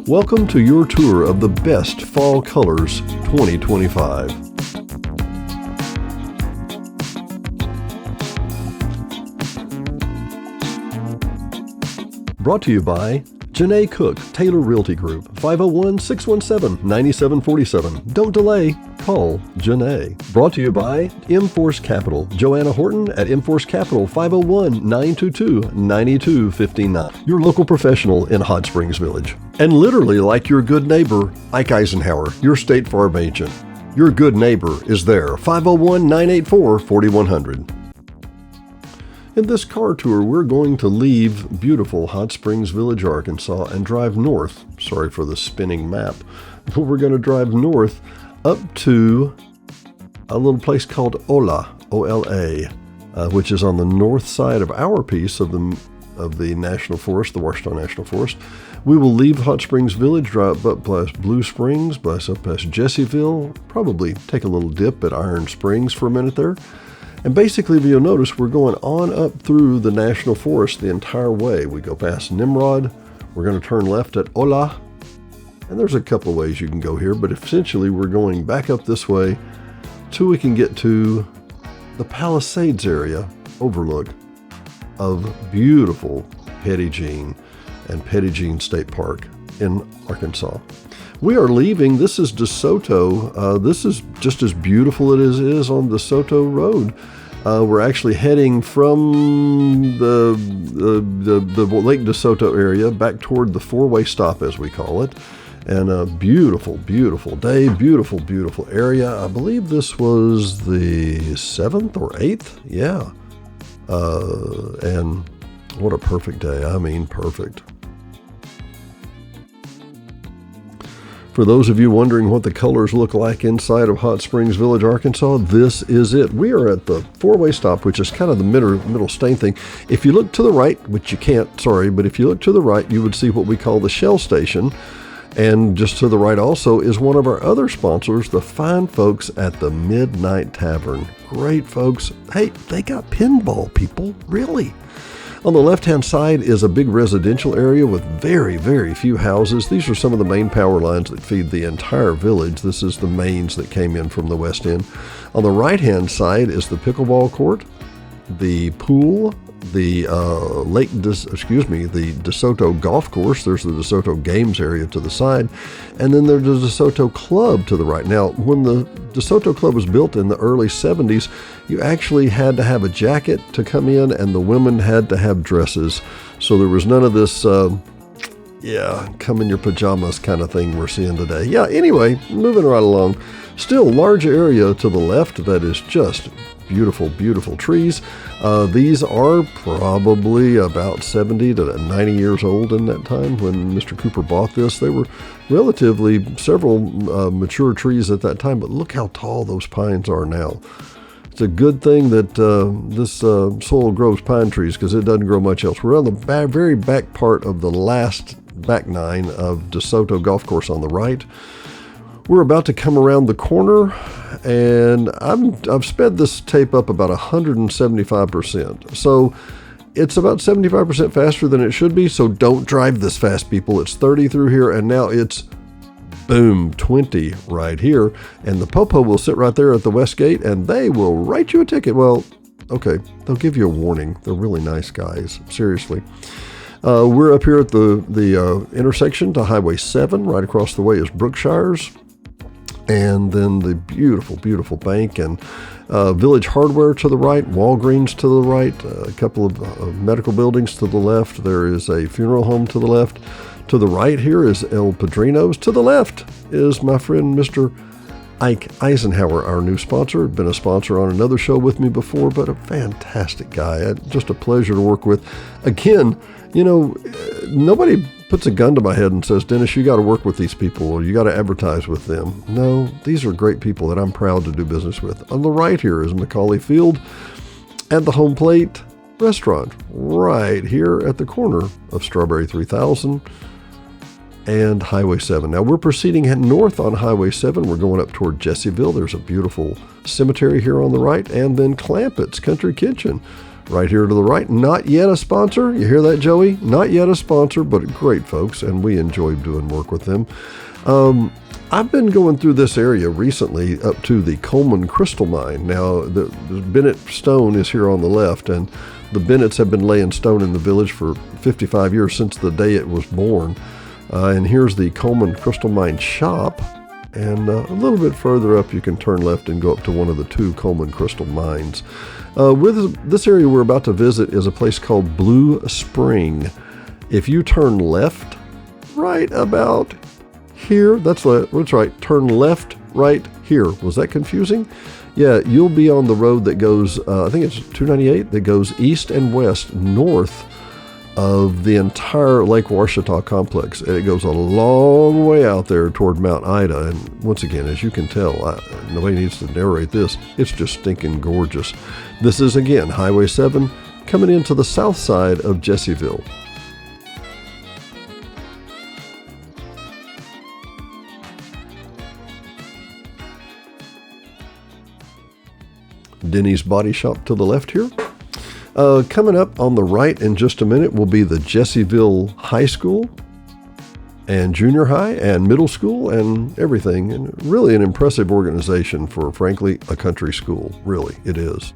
Welcome to your tour of the best fall colors 2025. Brought to you by Janae Cook, Taylor Realty Group, 501-617-9747. Don't delay, call Janae. Brought to you by M-Force Capital, Joanna Horton at M-Force Capital, 501-922-9259. Your local professional in Hot Springs Village. And literally like your good neighbor, Ike Eisenhower, your State Farm agent. Your good neighbor is there, 501-984-4100. In this car tour, we're going to leave beautiful Hot Springs Village, Arkansas, and drive north. Sorry for the spinning map. But we're going to drive north up to a little place called Ola, O-L-A, which is on the north side of our piece of the National Forest, the Ouachita National Forest. We will leave Hot Springs Village, drive up past Blue Springs, pass up past Jessieville, probably take a little dip at Iron Springs for a minute there. And basically, if you'll notice, we're going on up through the National Forest the entire way. We go past Nimrod, we're going to turn left at Ola, and there's a couple of ways you can go here, but essentially we're going back up this way till we can get to the Palisades area overlook of beautiful Petit Jean and Petit Jean State Park in Arkansas. We are leaving. This is DeSoto. This is just as beautiful as it is on DeSoto Road. We're actually heading from the Lake DeSoto area back toward the four-way stop, as we call it. And a beautiful, beautiful day, beautiful, beautiful area. I believe this was the 7th or 8th. Yeah. And what a perfect day. I mean, perfect. For those of you wondering what the colors look like inside of Hot Springs Village, Arkansas, this is it. We are at the four-way stop, which is kind of the middle stain thing. If you look to the right, which you can't, sorry, but if you look to the right, you would see what we call the Shell Station. And just to the right also is one of our other sponsors, the fine folks at the Midnight Tavern. Great folks. Hey, they got pinball, people, really. On the left-hand side is a big residential area with very, very few houses. These are some of the main power lines that feed the entire village. This is the mains that came in from the west end. On the right-hand side is the pickleball court, the pool, the the DeSoto golf course. There's the DeSoto games area to the side, and then there's the DeSoto Club to the right. Now, when the DeSoto Club was built in the early 70s, you actually had to have a jacket to come in, and the women had to have dresses. So there was none of this, come in your pajamas kind of thing we're seeing today. Yeah, anyway, moving right along. Still large area to the left that is just beautiful, beautiful trees. These are probably about 70 to 90 years old in that time when Mr. Cooper bought this. They were relatively several mature trees at that time, but look how tall those pines are now. It's a good thing that this soil grows pine trees because it doesn't grow much else. We're on the very back part of the last back nine of DeSoto Golf Course on the right. We're about to come around the corner, and I've sped this tape up about 175%. So it's about 75% faster than it should be, so don't drive this fast, people. It's 30 through here, and now it's, boom, 20 right here. And the Popo will sit right there at the west gate, and they will write you a ticket. Well, okay, they'll give you a warning. They're really nice guys, seriously. We're up here at the intersection to Highway 7. Right across the way is Brookshires. And then the beautiful, beautiful bank and Village Hardware to the right, Walgreens to the right, a couple of medical buildings to the left. There is a funeral home to the left. To the right here is El Padrino's. To the left is my friend Mr. Ike Eisenhower, our new sponsor. Been a sponsor on another show with me before, but a fantastic guy. Just a pleasure to work with. Again, you know, nobody puts a gun to my head and says, Dennis, you got to work with these people or you got to advertise with them. No, these are great people that I'm proud to do business with. On the right here is Macaulay Field and the Home Plate Restaurant right here at the corner of Strawberry 3000 and Highway 7. Now we're proceeding north on Highway 7. We're going up toward Jessieville. There's a beautiful cemetery here on the right, and then Clampetts Country Kitchen Right here to the right, not yet a sponsor. You hear that, Joey? Not yet a sponsor, but great folks, and we enjoy doing work with them. I've been going through this area recently up to the Coleman Crystal Mine. Now, the Bennett Stone is here on the left, and the Bennetts have been laying stone in the village for 55 years, since the day it was born. And here's the Coleman Crystal Mine shop. And a little bit further up, you can turn left and go up to one of the 2 Coleman Crystal mines. With this area we're about to visit is a place called Blue Spring. If you turn left, right about here, that's right, turn left, right here. Was that confusing? Yeah, you'll be on the road that goes, I think it's 298, that goes east and west, north of the entire Lake Ouachita complex. And it goes a long way out there toward Mount Ida. And once again, as you can tell, nobody needs to narrate this. It's just stinking gorgeous. This is, again, Highway 7 coming into the south side of Jessieville. Denny's Body Shop to the left here. Coming up on the right in just a minute will be the Jessieville High School and junior high and middle school and everything. And really an impressive organization for, frankly, a country school. Really, it is.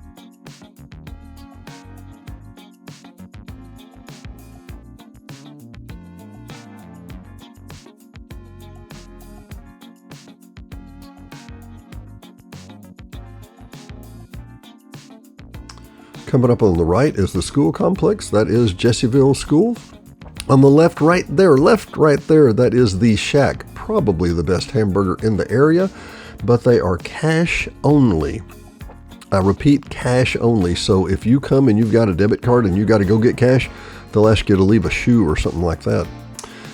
Coming up on the right is the school complex. That is Jessieville School. On the left, right there, that is the Shack. Probably the best hamburger in the area, but they are cash only. I repeat, cash only. So if you come and you've got a debit card and you got to go get cash, they'll ask you to leave a shoe or something like that.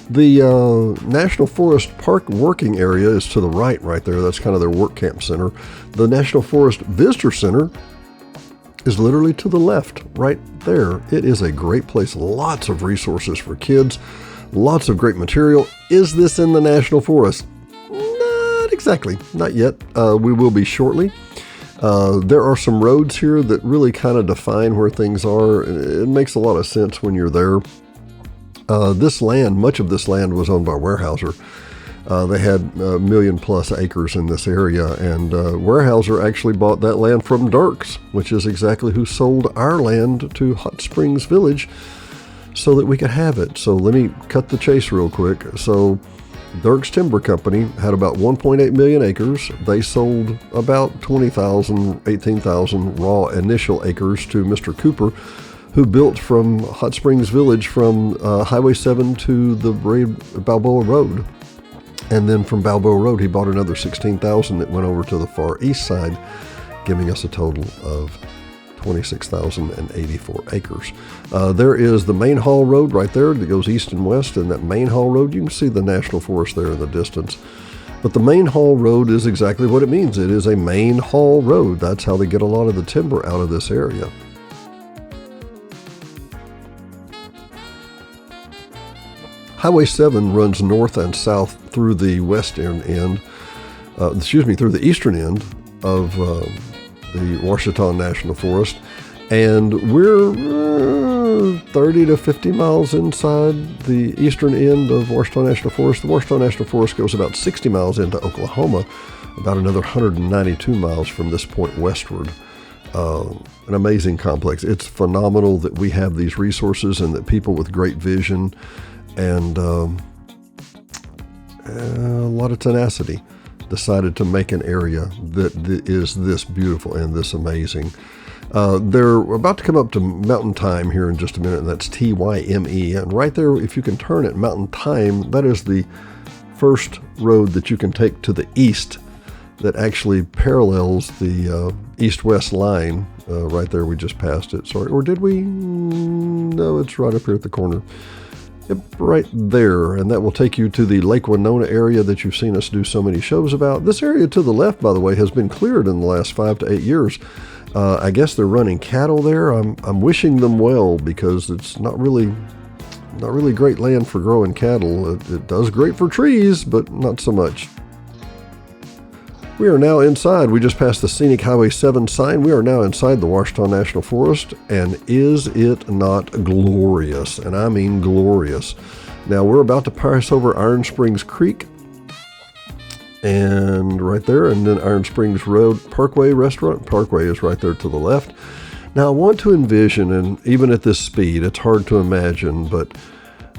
The National Forest Park working area is to the right there. That's kind of their work camp center. The National Forest Visitor Center is literally to the left, right there. It is a great place. Lots of resources for kids. Lots of great material. Is this in the National Forest? Not exactly. Not yet. We will be shortly. There are some roads here that really kind of define where things are. It makes a lot of sense when you're there. This land, much of this land was owned by Weyerhaeuser. They had a million plus acres in this area, and Weyerhaeuser actually bought that land from Dierks, which is exactly who sold our land to Hot Springs Village so that we could have it. So let me cut the chase real quick. So Dierks Timber Company had about 1.8 million acres. They sold about 20,000, 18,000 raw initial acres to Mr. Cooper, who built from Hot Springs Village from Highway 7 to the Balboa Road. And then from Balboa Road, he bought another 16,000 that went over to the far east side, giving us a total of 26,084 acres. There is the Main Hall Road right there that goes east and west, and that Main Hall Road, you can see the National Forest there in the distance. But the Main Hall Road is exactly what it means. It is a main haul road. That's how they get a lot of the timber out of this area. Highway 7 runs north and south through the through the eastern end of the Ouachita National Forest, and we're 30 to 50 miles inside the eastern end of Ouachita National Forest. The Ouachita National Forest goes about 60 miles into Oklahoma, about another 192 miles from this point westward. An amazing complex. It's phenomenal that we have these resources and that people with great vision and a lot of tenacity decided to make an area that is this beautiful and this amazing. They're about to come up to Mountain Time here in just a minute, and that's T-Y-M-E. And right there, if you can turn at Mountain Time, that is the first road that you can take to the east that actually parallels the east-west line. Right there, we just passed it. Sorry, or did we? No, it's right up here at the corner. Yep, right there, and that will take you to the Lake Winona area that you've seen us do so many shows about. This area to the left, by the way, has been cleared in the last 5 to 8 years. I guess they're running cattle there. I'm wishing them well, because it's not really great land for growing cattle. It does great for trees, but not so much. We are now inside. We just passed the Scenic Highway 7 sign. We are now inside the Ouachita National Forest, and is it not glorious? And I mean glorious. Now, we're about to pass over Iron Springs Creek, and right there, and then Iron Springs Road Parkway Restaurant. Parkway is right there to the left. Now, I want to envision, and even at this speed, it's hard to imagine, but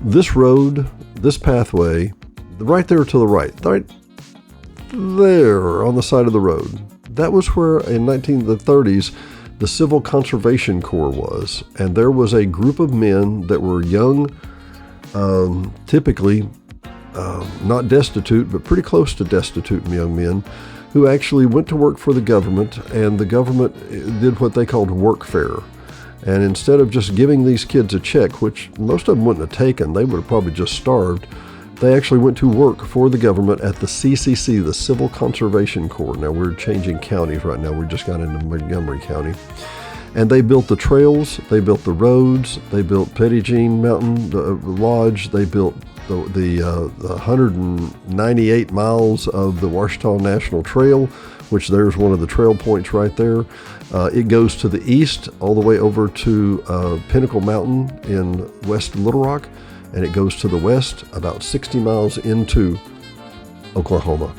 this road, this pathway, right there to the right there on the side of the road, that was where in the 30s the Civil Conservation Corps was. And there was a group of men that were young, typically not destitute, but pretty close to destitute young men, who actually went to work for the government, and the government did what they called workfare. And instead of just giving these kids a check, which most of them wouldn't have taken, they would have probably just starved, they actually went to work for the government at the CCC, the Civil Conservation Corps. Now, we're changing counties right now. We just got into Montgomery County. And they built the trails, they built the roads, they built Petit Jean Mountain, the lodge, they built the 198 miles of the Ouachita National Trail, which there's one of the trail points right there. It goes to the east all the way over to Pinnacle Mountain in West Little Rock, and it goes to the west about 60 miles into Oklahoma.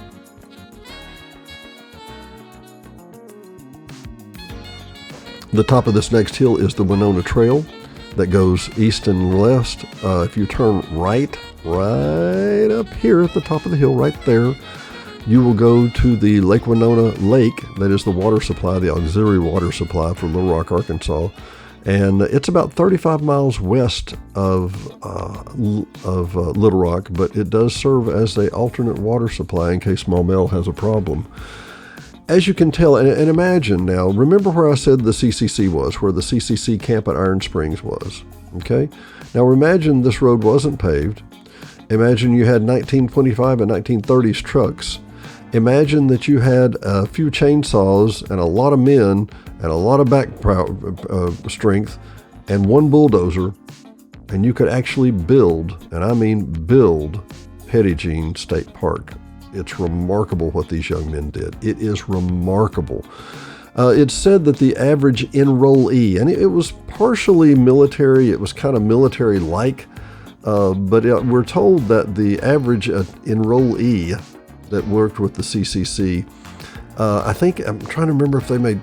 The top of this next hill is the Winona Trail that goes east and west. If you turn right up here at the top of the hill, right there, you will go to the Lake Winona Lake. That is the water supply, the auxiliary water supply for Little Rock, Arkansas. And it's about 35 miles west of Little Rock, but it does serve as an alternate water supply in case Maumelle has a problem. As you can tell, and imagine now, remember where I said the CCC was, where the CCC camp at Iron Springs was, okay? Now imagine this road wasn't paved. Imagine you had 1925 and 1930s trucks. Imagine that you had a few chainsaws and a lot of men and a lot of back strength and one bulldozer, and you could actually build, and I mean build, Petit Jean State Park. It's remarkable what these young men did. It is remarkable. It's said that the average enrollee, and it was partially military, it was kind of military-like, but we're told that the average enrollee that worked with the CCC, I think, I'm trying to remember if they made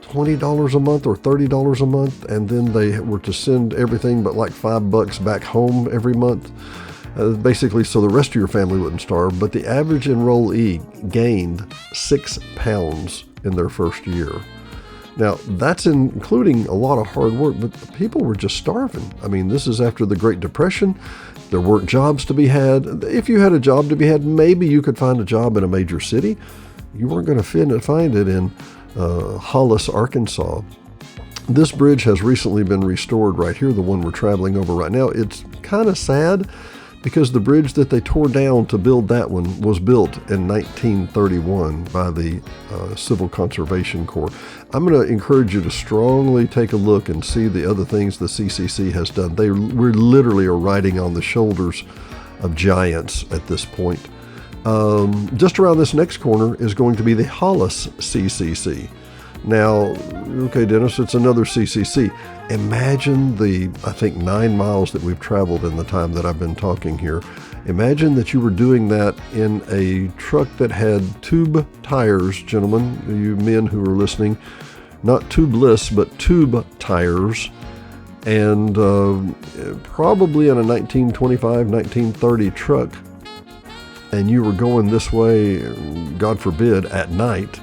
$20 a month or $30 a month, and then they were to send everything but like $5 back home every month. Basically, so the rest of your family wouldn't starve, but the average enrollee gained 6 pounds in their first year. Now, that's including a lot of hard work, but people were just starving. I mean, this is after the Great Depression. There weren't jobs to be had. If you had a job to be had, maybe you could find a job in a major city. You weren't going to find it in Hollis, Arkansas. This bridge has recently been restored right here, the one we're traveling over right now. It's kind of sad, because the bridge that they tore down to build that one was built in 1931 by the Civil Conservation Corps. I'm going to encourage you to strongly take a look and see the other things the CCC has done. We literally are riding on the shoulders of giants at this point. Just around this next corner is going to be the Hollis CCC. Now, okay, Dennis, it's another CCC. Imagine the, I think, 9 miles that we've traveled in the time that I've been talking here. Imagine that you were doing that in a truck that had tube tires, gentlemen, you men who are listening, not tubeless, but tube tires, and probably in a 1925, 1930 truck, and you were going this way, God forbid, at night.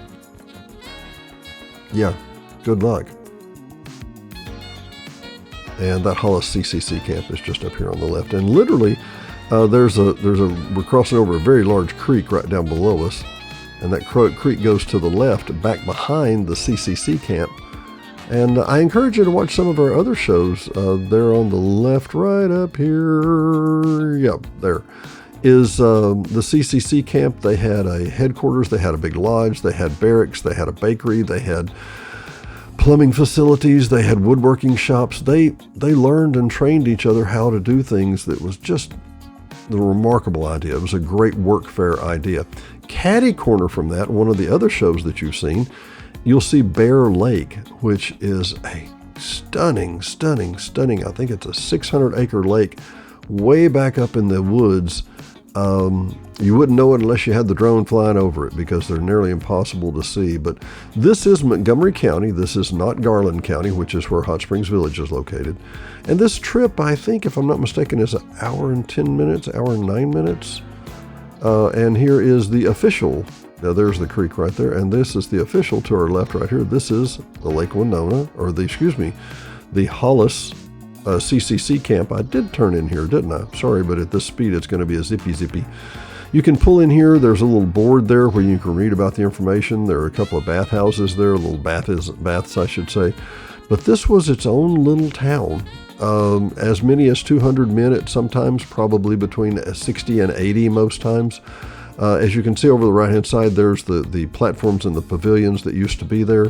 Yeah, good luck. And that Hollis CCC camp is just up here on the left. And literally, we're crossing over a very large creek right down below us. And that creek goes to the left, back behind the CCC camp. And I encourage you to watch some of our other shows. They're on the left, right up here. Yep, there is the CCC camp. They had a headquarters, they had a big lodge, they had barracks, they had a bakery, they had plumbing facilities, they had woodworking shops. They learned and trained each other how to do things that was just a remarkable idea. It was a great work fair idea. Caddy corner from that, one of the other shows that you've seen, you'll see Bear Lake, which is a stunning. I think it's a 600-acre lake way back up in the woods. You wouldn't know it unless you had the drone flying over it because they're nearly impossible to see. But this is Montgomery County. This is not Garland County, which is where Hot Springs Village is located. And this trip, I think, if I'm not mistaken, is an hour and 10 minutes, hour and 9 minutes. And here is the official. Now there's the creek right there, and this is the official to our left right here. This is the Lake Winona, or the Hollis CCC camp. I did turn in here, didn't I? Sorry, but at this speed, it's going to be a zippy. You can pull in here. There's a little board there where you can read about the information. There are a couple of bathhouses there, little baths, I should say. But this was its own little town. As many as 200 men at sometimes, probably between 60 and 80 most times. As you can see over the right-hand side, there's the platforms and the pavilions that used to be there.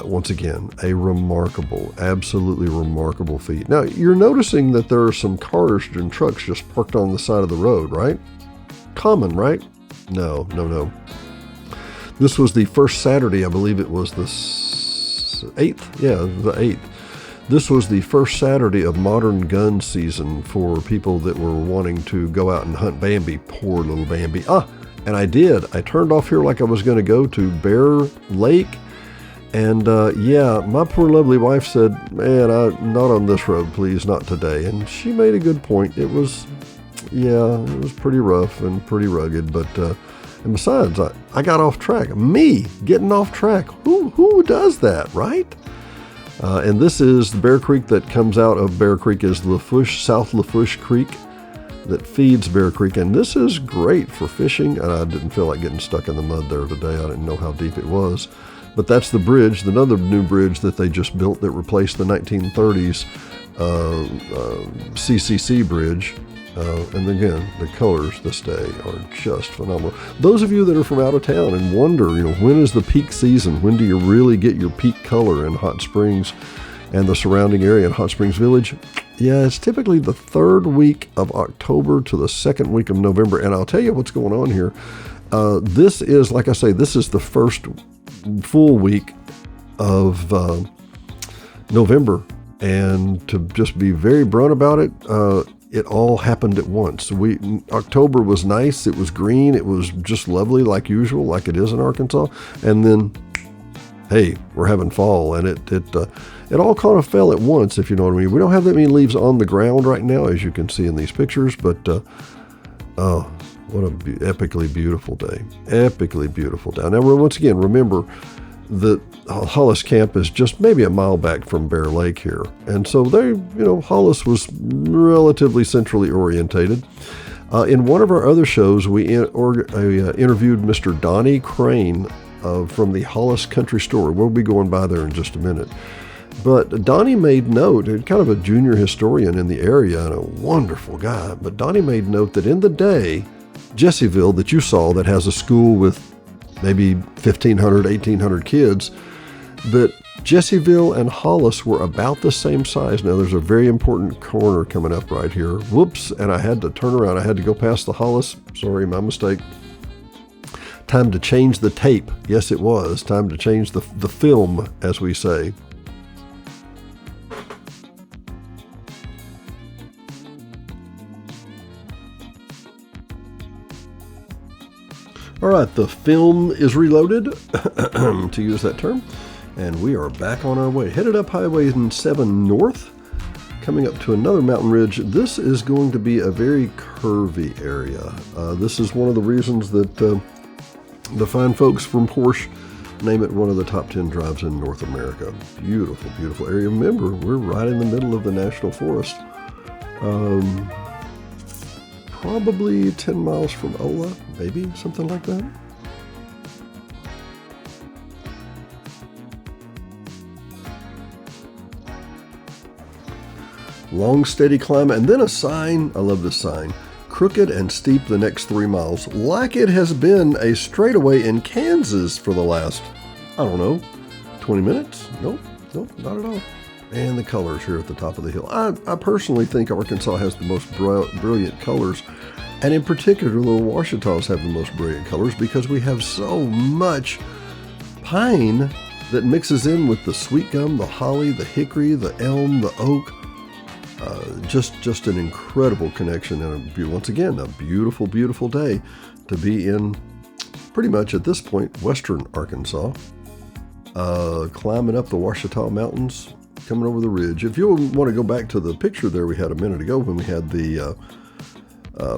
Once again, a remarkable, absolutely remarkable feat. Now, you're noticing that there are some cars and trucks just parked on the side of the road, right? Common, right? No. This was the first Saturday, I believe it was the 8th. Yeah, the 8th. This was the first Saturday of modern gun season for people that were wanting to go out and hunt Bambi. Poor little Bambi. And I did. I turned off here like I was going to go to Bear Lake. And my poor lovely wife said, man, not on this road, please, not today. And she made a good point. It was pretty rough and pretty rugged. But and besides, I got off track. Me getting off track. Who does that, right? And this is the Bear Creek that comes out of Bear Creek is South Lafourche Creek that feeds Bear Creek. And this is great for fishing. And I didn't feel like getting stuck in the mud there today. I didn't know how deep it was. But that's the bridge, another new bridge that they just built that replaced the 1930s CCC bridge. And again, the colors this day are just phenomenal. Those of you that are from out of town and wonder, when is the peak season? When do you really get your peak color in Hot Springs and the surrounding area in Hot Springs Village? Yeah, it's typically the 3rd week of October to the 2nd week of November. And I'll tell you what's going on here. This is, like I say, this is the first full week of November. And to just be very blunt about it, it all happened at once. October was nice. It was green. It was just lovely like usual, like it is in Arkansas. And then, hey, we're having fall, and it all kind of fell at once, if you know what I mean. We don't have that many leaves on the ground right now, as you can see in these pictures, but what a epically beautiful day. Epically beautiful day. Now, once again, remember that Hollis Camp is just maybe a mile back from Bear Lake here. And so Hollis was relatively centrally orientated. In one of our other shows, we interviewed Mr. Donnie Crane from the Hollis Country Store. We'll be going by there in just a minute. But Donnie made note, kind of a junior historian in the area and a wonderful guy, but Donnie made note that in the day, Jessieville that you saw that has a school with maybe 1,500, 1,800 kids, that Jessieville and Hollis were about the same size. Now, there's a very important corner coming up right here. Whoops, and I had to turn around. I had to go past the Hollis. Sorry, my mistake. Time to change the tape. Yes, it was. Time to change the film, as we say. All right, the film is reloaded, to use that term, and we are back on our way. Headed up Highway 7 North, coming up to another mountain ridge. This is going to be a very curvy area. This is one of the reasons that the fine folks from Porsche name it one of the top 10 drives in North America. Beautiful, beautiful area. Remember, we're right in the middle of the National Forest. Probably 10 miles from Ola, maybe, something like that. Long, steady climb, and then a sign. I love this sign. Crooked and steep the next 3 miles, like it has been a straightaway in Kansas for the last, 20 minutes? Nope, not at all. And the colors here at the top of the hill. I personally think Arkansas has the most brilliant colors, and in particular, the Ouachitas have the most brilliant colors because we have so much pine that mixes in with the sweet gum, the holly, the hickory, the elm, the oak. Just an incredible connection, and once again, a beautiful, beautiful day to be in pretty much at this point, western Arkansas, climbing up the Ouachita Mountains, coming over the ridge. If you want to go back to the picture there we had a minute ago when we had the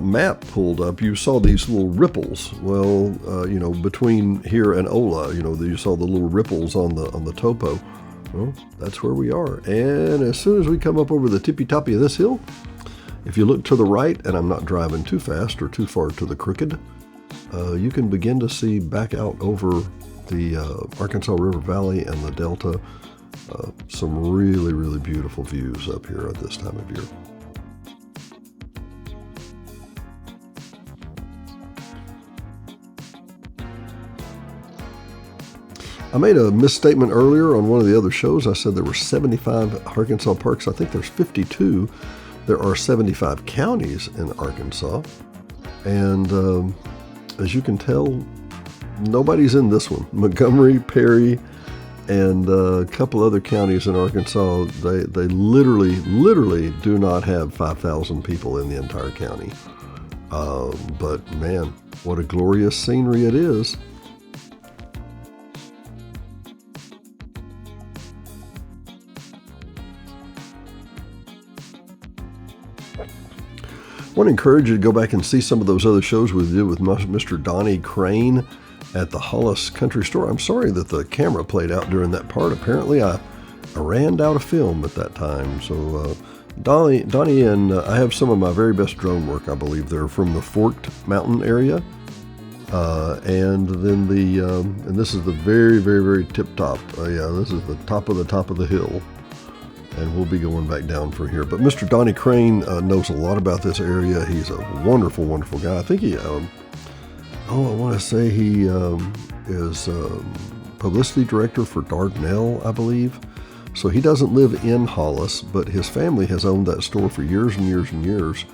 map pulled up, you saw these little ripples. Well, between here and Ola, you saw the little ripples on the topo. Well, that's where we are. And as soon as we come up over the tippy-toppy of this hill, if you look to the right, and I'm not driving too fast or too far to the crooked, you can begin to see back out over the Arkansas River Valley and the Delta. Some really, really beautiful views up here at this time of year. I made a misstatement earlier on one of the other shows. I said there were 75 Arkansas parks. I think there's 52. There are 75 counties in Arkansas. And as you can tell, nobody's in this one. Montgomery, Perry, and a couple other counties in Arkansas, they literally do not have 5,000 people in the entire county. But man, what a glorious scenery it is. I want to encourage you to go back and see some of those other shows we did with Mr. Donnie Crane at the Hollis Country Store. I'm sorry that the camera played out during that part. Apparently I ran out of film at that time. So Donnie and I have some of my very best drone work, I believe. They're from the Forked Mountain area. And then and this is the very, very, very tip top. This is the top of the hill. And we'll be going back down from here. But Mr. Donnie Crane knows a lot about this area. He's a wonderful, wonderful guy. I think he, I want to say he is publicity director for Dardanelle, I believe. So he doesn't live in Hollis, but his family has owned that store for years and years and years.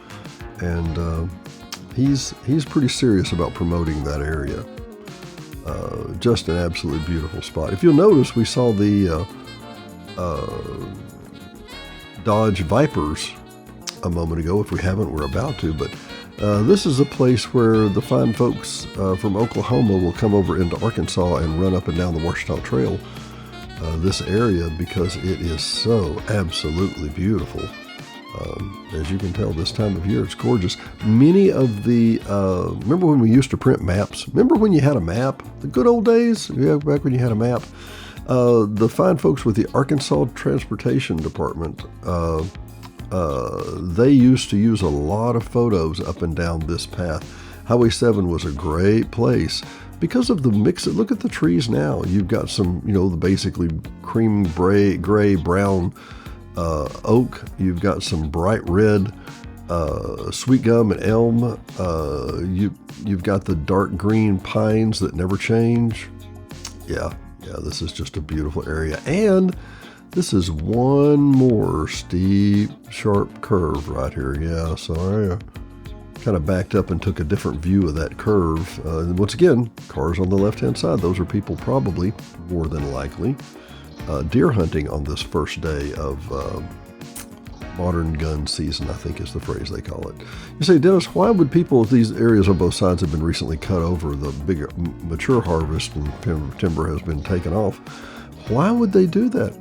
And he's pretty serious about promoting that area. Just an absolutely beautiful spot. If you'll notice, we saw the Dodge Vipers a moment ago. If we haven't, we're about to. But this is a place where the fine folks from Oklahoma will come over into Arkansas and run up and down the Ouachita Trail, this area, because it is so absolutely beautiful. As you can tell, this time of year, it's gorgeous. Many of the, remember when we used to print maps? Remember when you had a map? The good old days? Yeah, back when you had a map. The fine folks with the Arkansas Transportation Department, they used to use a lot of photos up and down this path. Highway 7 was a great place because of the mix. Look at the trees now. You've got some, the basically cream gray, brown oak. You've got some bright red sweet gum and elm. You've got the dark green pines that never change. Yeah, this is just a beautiful area. And this is one more steep, sharp curve right here. Yeah, so I kind of backed up and took a different view of that curve. And once again, cars on the left-hand side. Those are people probably, more than likely, deer hunting on this first day of modern gun season, I think is the phrase they call it. You say, Dennis, why would people, if these areas on both sides have been recently cut over, the big mature harvest and timber has been taken off, why would they do that?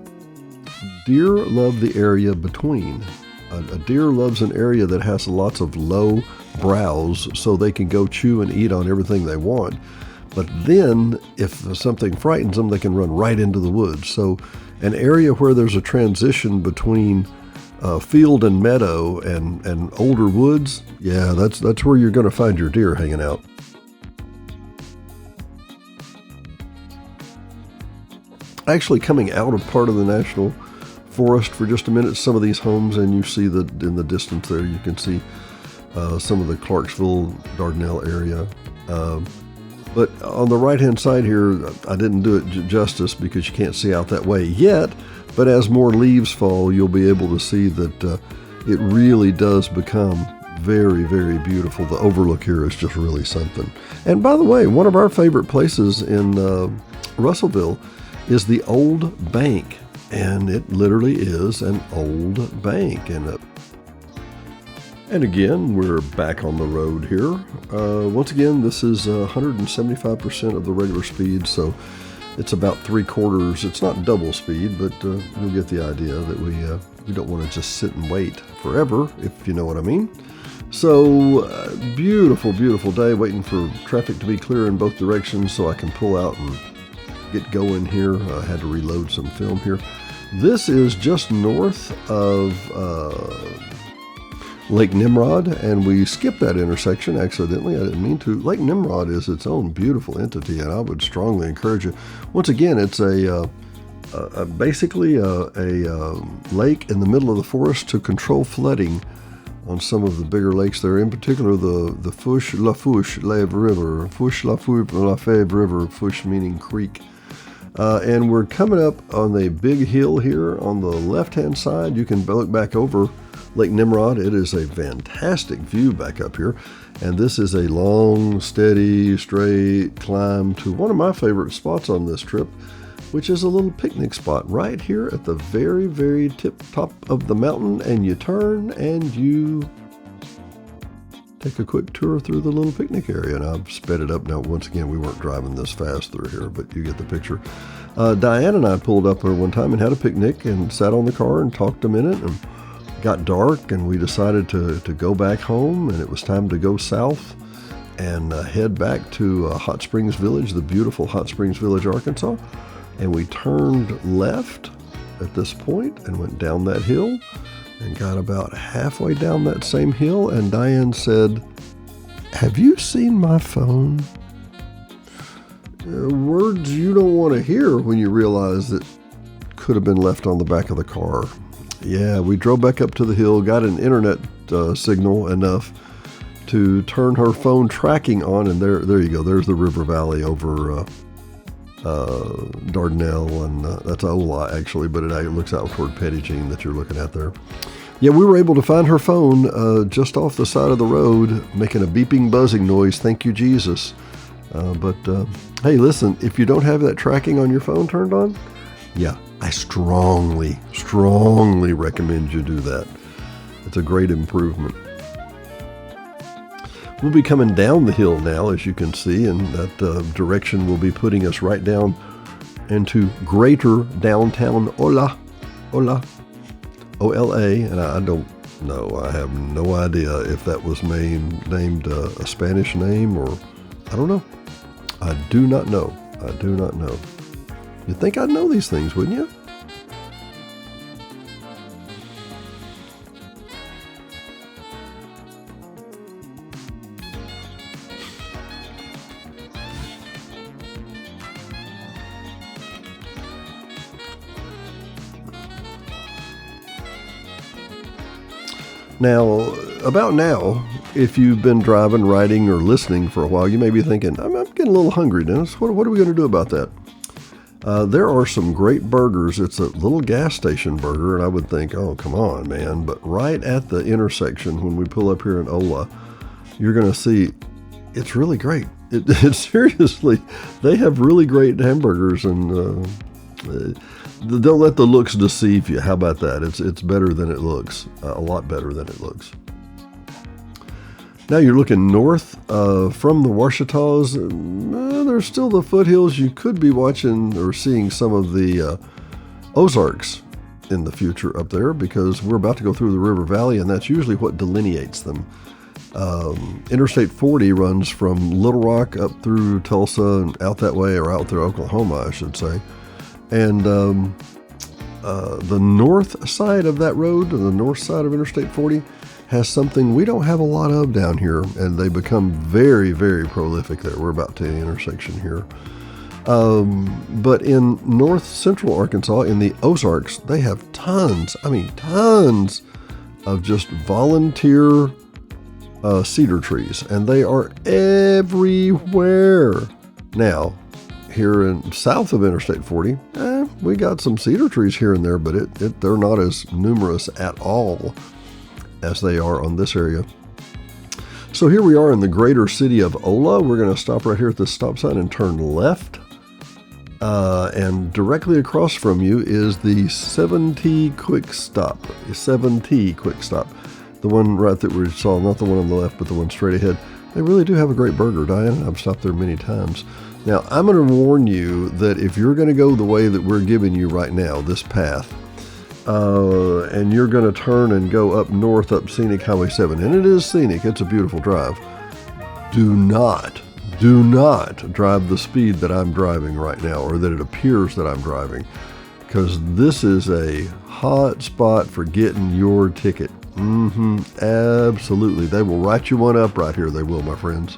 Deer love the area between. A deer loves an area that has lots of low browse so they can go chew and eat on everything they want. But then if something frightens them, they can run right into the woods. So an area where there's a transition between field and meadow and older woods, yeah, that's where you're going to find your deer hanging out. Actually, coming out of part of the National Forest for just a minute, some of these homes, and you see in the distance there, you can see some of the Clarksville, Dardanelle area. But on the right-hand side here, I didn't do it justice because you can't see out that way yet. But as more leaves fall, you'll be able to see that it really does become very, very beautiful. The overlook here is just really something. And by the way, one of our favorite places in Russellville is the Old Bank. And it literally is an old bank. And again, we're back on the road here. Once again, this is 175% of the regular speed, so it's about 3/4. It's not double speed, but you'll get the idea that we don't want to just sit and wait forever, if you know what I mean. So beautiful, beautiful day, waiting for traffic to be clear in both directions so I can pull out and get going here. I had to reload some film here. This is just north of Lake Nimrod, and we skipped that intersection accidentally. I didn't mean to. Lake Nimrod is its own beautiful entity, and I would strongly encourage you. Once again, it's basically a lake in the middle of the forest to control flooding on some of the bigger lakes there, in particular the Fouche La River, Fouche La Fève River, Fouche meaning creek. And we're coming up on a big hill here on the left-hand side. You can look back over Lake Nimrod. It is a fantastic view back up here. And this is a long, steady, straight climb to one of my favorite spots on this trip, which is a little picnic spot right here at the very, very top of the mountain. And you turn and you take a quick tour through the little picnic area. And I've sped it up now. Once again, we weren't driving this fast through here, but you get the picture. Diane and I pulled up there one time and had a picnic and sat on the car and talked a minute, and got dark, and we decided to go back home, and it was time to go south and head back to Hot Springs Village, the beautiful Hot Springs Village, Arkansas. And we turned left at this point and went down that hill and got about halfway down that same hill, and Diane said, "Have you seen my phone?" Words you don't want to hear when you realize it could have been left on the back of the car. Yeah, we drove back up to the hill, got an internet signal enough to turn her phone tracking on, and there you go. There's the river valley over Dardanelle, and that's Ola actually, but it looks out toward Petit Jean that you're looking at there. Yeah, we were able to find her phone just off the side of the road, making a beeping, buzzing noise. Thank you, Jesus. But hey, listen, if you don't have that tracking on your phone turned on, yeah, I strongly recommend you do that. It's a great improvement. We'll be coming down the hill now, as you can see, and that direction will be putting us right down into greater downtown Ola, O-L-A, and I don't know, I have no idea if that was named a Spanish name, or I don't know. I do not know. You'd think I'd know these things, wouldn't you? Now, about now, if you've been driving, riding, or listening for a while, you may be thinking, I'm getting a little hungry, Dennis. What are we going to do about that? There are some great burgers. It's a little gas station burger, and I would think, oh, come on, man. But right at the intersection, when we pull up here in Ola, you're going to see it's really great. It seriously, they have really great hamburgers, and don't let the looks deceive you. How about that? It's better than it looks, a lot better than it looks. Now you're looking north from the Ouachitas. There's still the foothills. You could be watching or seeing some of the Ozarks in the future up there, because we're about to go through the river valley, and that's usually what delineates them. Interstate 40 runs from Little Rock up through Tulsa and out that way, or out through Oklahoma, I should say. And the north side of that road, the north side of Interstate 40, has something we don't have a lot of down here, and they become very, very prolific there. We're about to the intersection here. But in north central Arkansas, in the Ozarks, they have tons of just volunteer cedar trees, and they are everywhere. Now, here in south of Interstate 40, we got some cedar trees here and there, but they're not as numerous at all as they are on this area. So here we are in the greater city of Ola. We're going to stop right here at this stop sign and turn left. And directly across from you is the 7T Quick Stop. 7T Quick Stop. The one right that we saw, not the one on the left, but the one straight ahead. They really do have a great burger, Diane. I've stopped there many times. Now, I'm going to warn you that if you're going to go the way that we're giving you right now, this path, and you're going to turn and go up north up Scenic Highway 7, and it is scenic, it's a beautiful drive, do not drive the speed that I'm driving right now, or that it appears that I'm driving, because this is a hot spot for getting your ticket. Absolutely. They will write you one up right here. They will, my friends.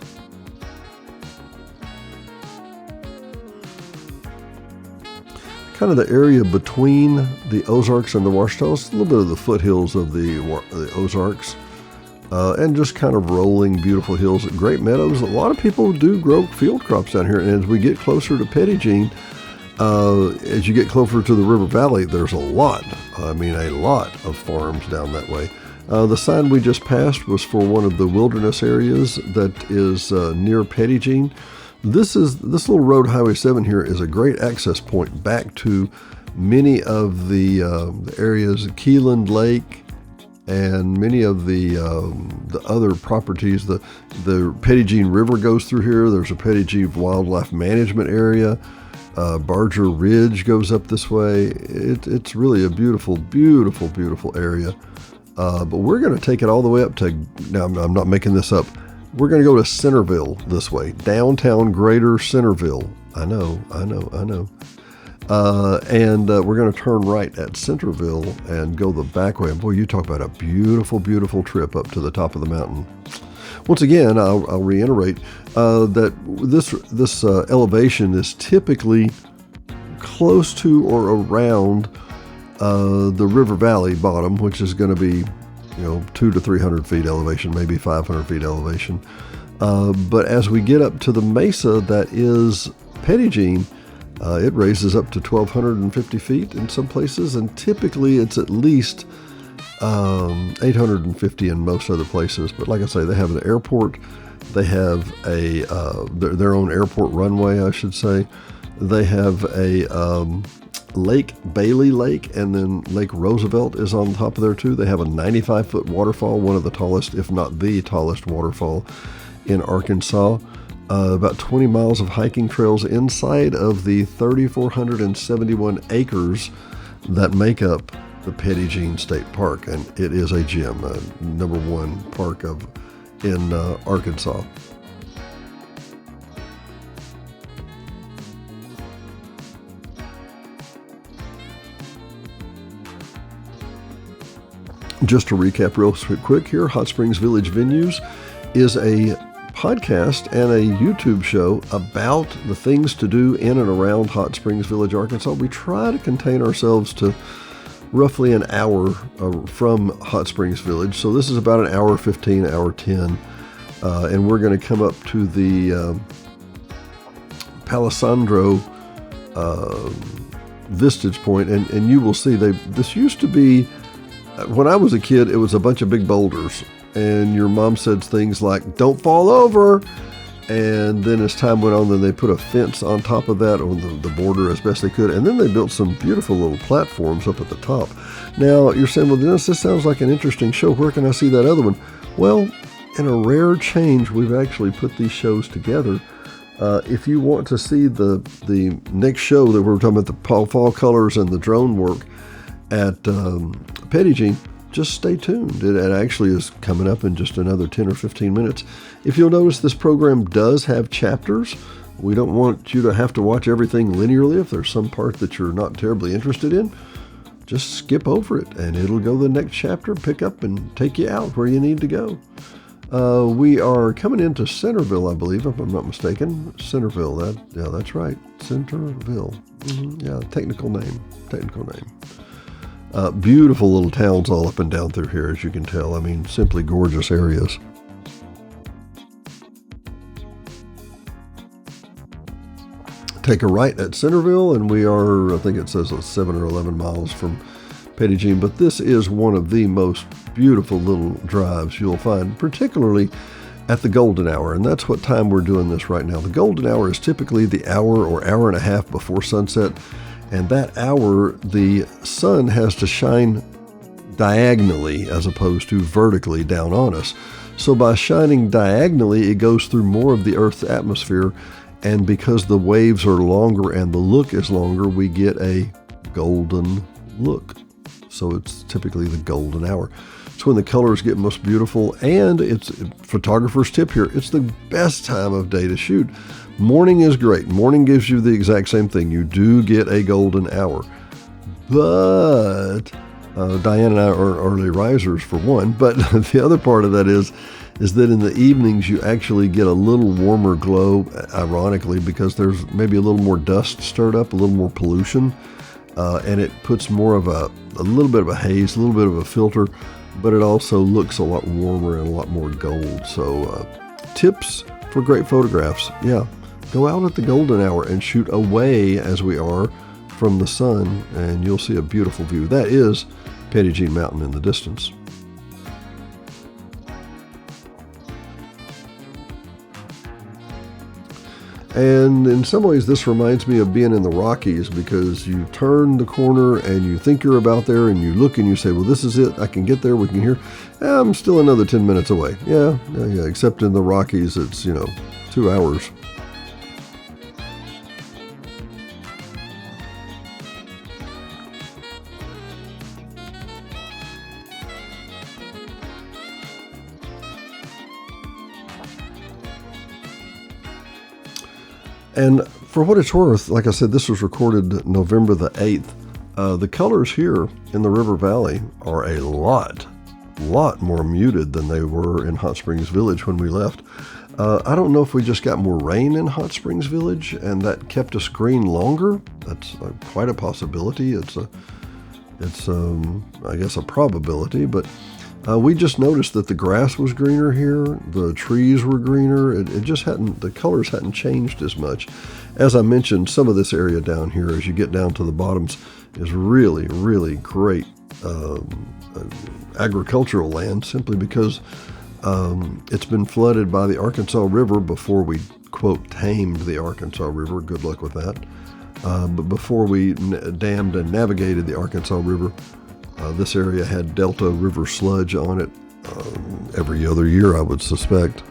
Kind of the area between the Ozarks and the Ouachita, it's a little bit of the foothills of the Ozarks, and just kind of rolling, beautiful hills, great meadows. A lot of people do grow field crops down here, and as we get closer to Petit Jean, as you get closer to the river valley, there's a lot of farms down that way. The sign we just passed was for one of the wilderness areas that is near Petit Jean. This little road, Highway 7 here, is a great access point back to many of the areas, Keeland Lake, and many of the other properties. The Petit Jean River goes through here. There's a Petit Jean Wildlife Management Area. Barger Ridge goes up this way. It's really a beautiful, beautiful, beautiful area. But we're going to take it all the way up to, now I'm not making this up, we're going to go to Centerville this way, downtown greater Centerville. I know. And we're going to turn right at Centerville and go the back way. And boy, you talk about a beautiful, beautiful trip up to the top of the mountain. Once again, I'll reiterate that this elevation is typically close to or around the river valley bottom, which is going to be 200 to 300 feet elevation, maybe 500 feet elevation. But as we get up to the mesa that is Petit Jean, it raises up to 1,250 feet in some places, and typically it's at least 850 in most other places. But like I say, they have an airport. They have their own airport runway, I should say. They have a Bailey Lake, and then Lake Roosevelt is on top of there too. They have a 95-foot waterfall, one of the tallest, if not the tallest waterfall in Arkansas. About 20 miles of hiking trails inside of the 3,471 acres that make up the Petit Jean State Park, and it is a gem, #1 park in Arkansas. Just to recap real quick here, Hot Springs Village Venues is a podcast and a YouTube show about the things to do in and around Hot Springs Village, Arkansas. We try to contain ourselves to roughly an hour from Hot Springs Village. So this is about an hour 15, hour 10. And we're going to come up to the Palisandro Vistage Point, and you will see this used to be, when I was a kid, it was a bunch of big boulders, and your mom said things like, "Don't fall over." And then as time went on, then they put a fence on top of that, on the border as best they could. And then they built some beautiful little platforms up at the top. Now you're saying, well, Dennis, this sounds like an interesting show. Where can I see that other one? Well, in a rare change, we've actually put these shows together. If you want to see the next show that we're talking about, the fall colors and the drone work at Petit Jean, just stay tuned. It actually is coming up in just another 10 or 15 minutes. If you'll notice, this program does have chapters. We don't want you to have to watch everything linearly. If there's some part that you're not terribly interested in, just skip over it and it'll go to the next chapter, pick up and take you out where you need to go. We are coming into Centerville, I believe, if I'm not mistaken. Centerville, that's right. Centerville. Yeah, technical name. Beautiful little towns all up and down through here, as you can tell. I mean, simply gorgeous areas. take a right at Centerville, and we are, I think it says 7 or 11 miles from Petit Jean, but this is one of the most beautiful little drives you'll find, particularly at the golden hour, and that's what time we're doing this right now. The golden hour is typically the hour or hour and a half before sunset, and that hour the sun has to shine diagonally as opposed to vertically down on us. So by shining diagonally, it goes through more of the Earth's atmosphere, and because the waves are longer and the look is longer, we get a golden look. So it's typically the golden hour. It's when the colors get most beautiful, and it's photographer's tip here. It's the best time of day to shoot. Morning is great. Morning gives you the exact same thing. You do get a golden hour, but Diane and I are early risers for one. But the other part of that is that in the evenings you actually get a little warmer glow, ironically, because there's maybe a little more dust stirred up, a little more pollution, and it puts more of a little bit of a haze, a little bit of a filter. But it also looks a lot warmer and a lot more gold. So tips for great photographs. Yeah, go out at the golden hour and shoot away as we are from the sun, and you'll see a beautiful view. That is Petit Jean Mountain in the distance. And in some ways, this reminds me of being in the Rockies, because you turn the corner and you think you're about there, and you look and you say, well, this is it. I can get there. We can hear. I'm still another 10 minutes away. Yeah. Except in the Rockies, it's, 2 hours. And for what it's worth, like I said, this was recorded November the 8th. The colors here in the River Valley are a lot more muted than they were in Hot Springs Village when we left. I don't know if we just got more rain in Hot Springs Village and that kept us green longer. That's quite a possibility. It's I guess a probability, but we just noticed that the grass was greener here, the trees were greener. It just the colors hadn't changed as much. As I mentioned, some of this area down here, as you get down to the bottoms, is really, really great agricultural land, simply because it's been flooded by the Arkansas River before we, quote, tamed the Arkansas River. Good luck with that. But before we dammed and navigated the Arkansas River, this area had Delta River sludge on it every other year, I would suspect.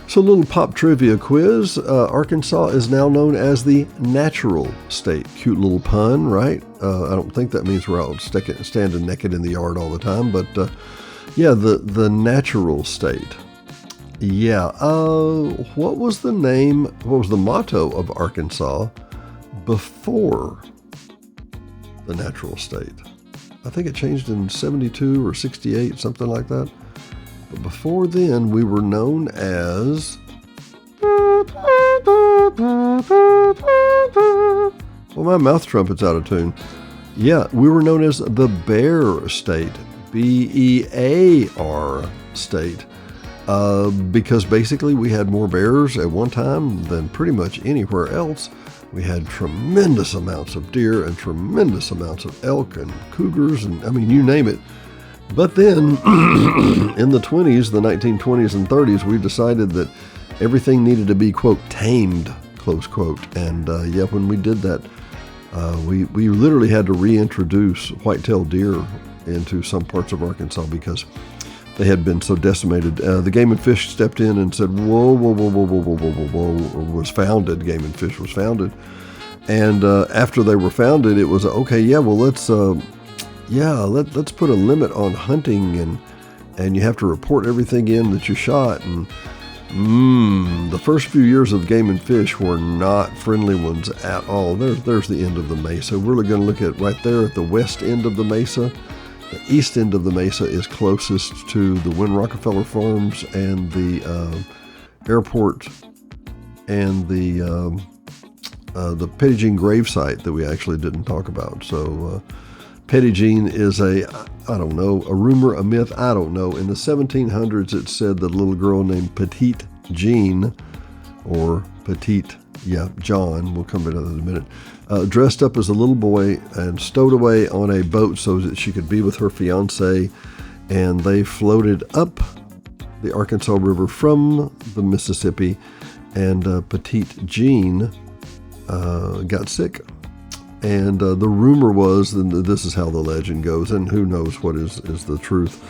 So a little pop trivia quiz. Arkansas is now known as the natural state. Cute little pun, right? I don't think that means we're out standing naked in the yard all the time, but yeah, the natural state. Yeah. What was the motto of Arkansas before the natural state? I think it changed in 72 or 68, something like that. But before then, we were known as... Well, my mouth trumpet's out of tune. Yeah, we were known as the Bear State, B-E-A-R State, because basically we had more bears at one time than pretty much anywhere else. We had tremendous amounts of deer and tremendous amounts of elk and cougars, and I mean, you name it. But then in the 20s, the 1920s and 30s, we decided that everything needed to be, quote, tamed, close quote. And yeah, when we did that, we literally had to reintroduce white-tailed deer into some parts of Arkansas because they had been so decimated. The Game and Fish stepped in and said, whoa, was founded. Game and Fish was founded. And after they were founded, it was, okay, yeah, well, let's put a limit on hunting, and you have to report everything in that you shot. And the first few years of Game and Fish were not friendly ones at all. There's the end of the mesa. We're going to look at right there at the west end of the mesa. The east end of the mesa is closest to the Rockefeller Farms and the airport and the Petit Jean gravesite that we actually didn't talk about. So Petit Jean is a rumor, a myth, I don't know. In the 1700s, it said that a little girl named Petite Jean, or Petite, John, we'll come to that in a minute, dressed up as a little boy and stowed away on a boat so that she could be with her fiance, and they floated up the Arkansas River from the Mississippi, and Petite Jean got sick. And the rumor was, and this is how the legend goes, and who knows what is the truth,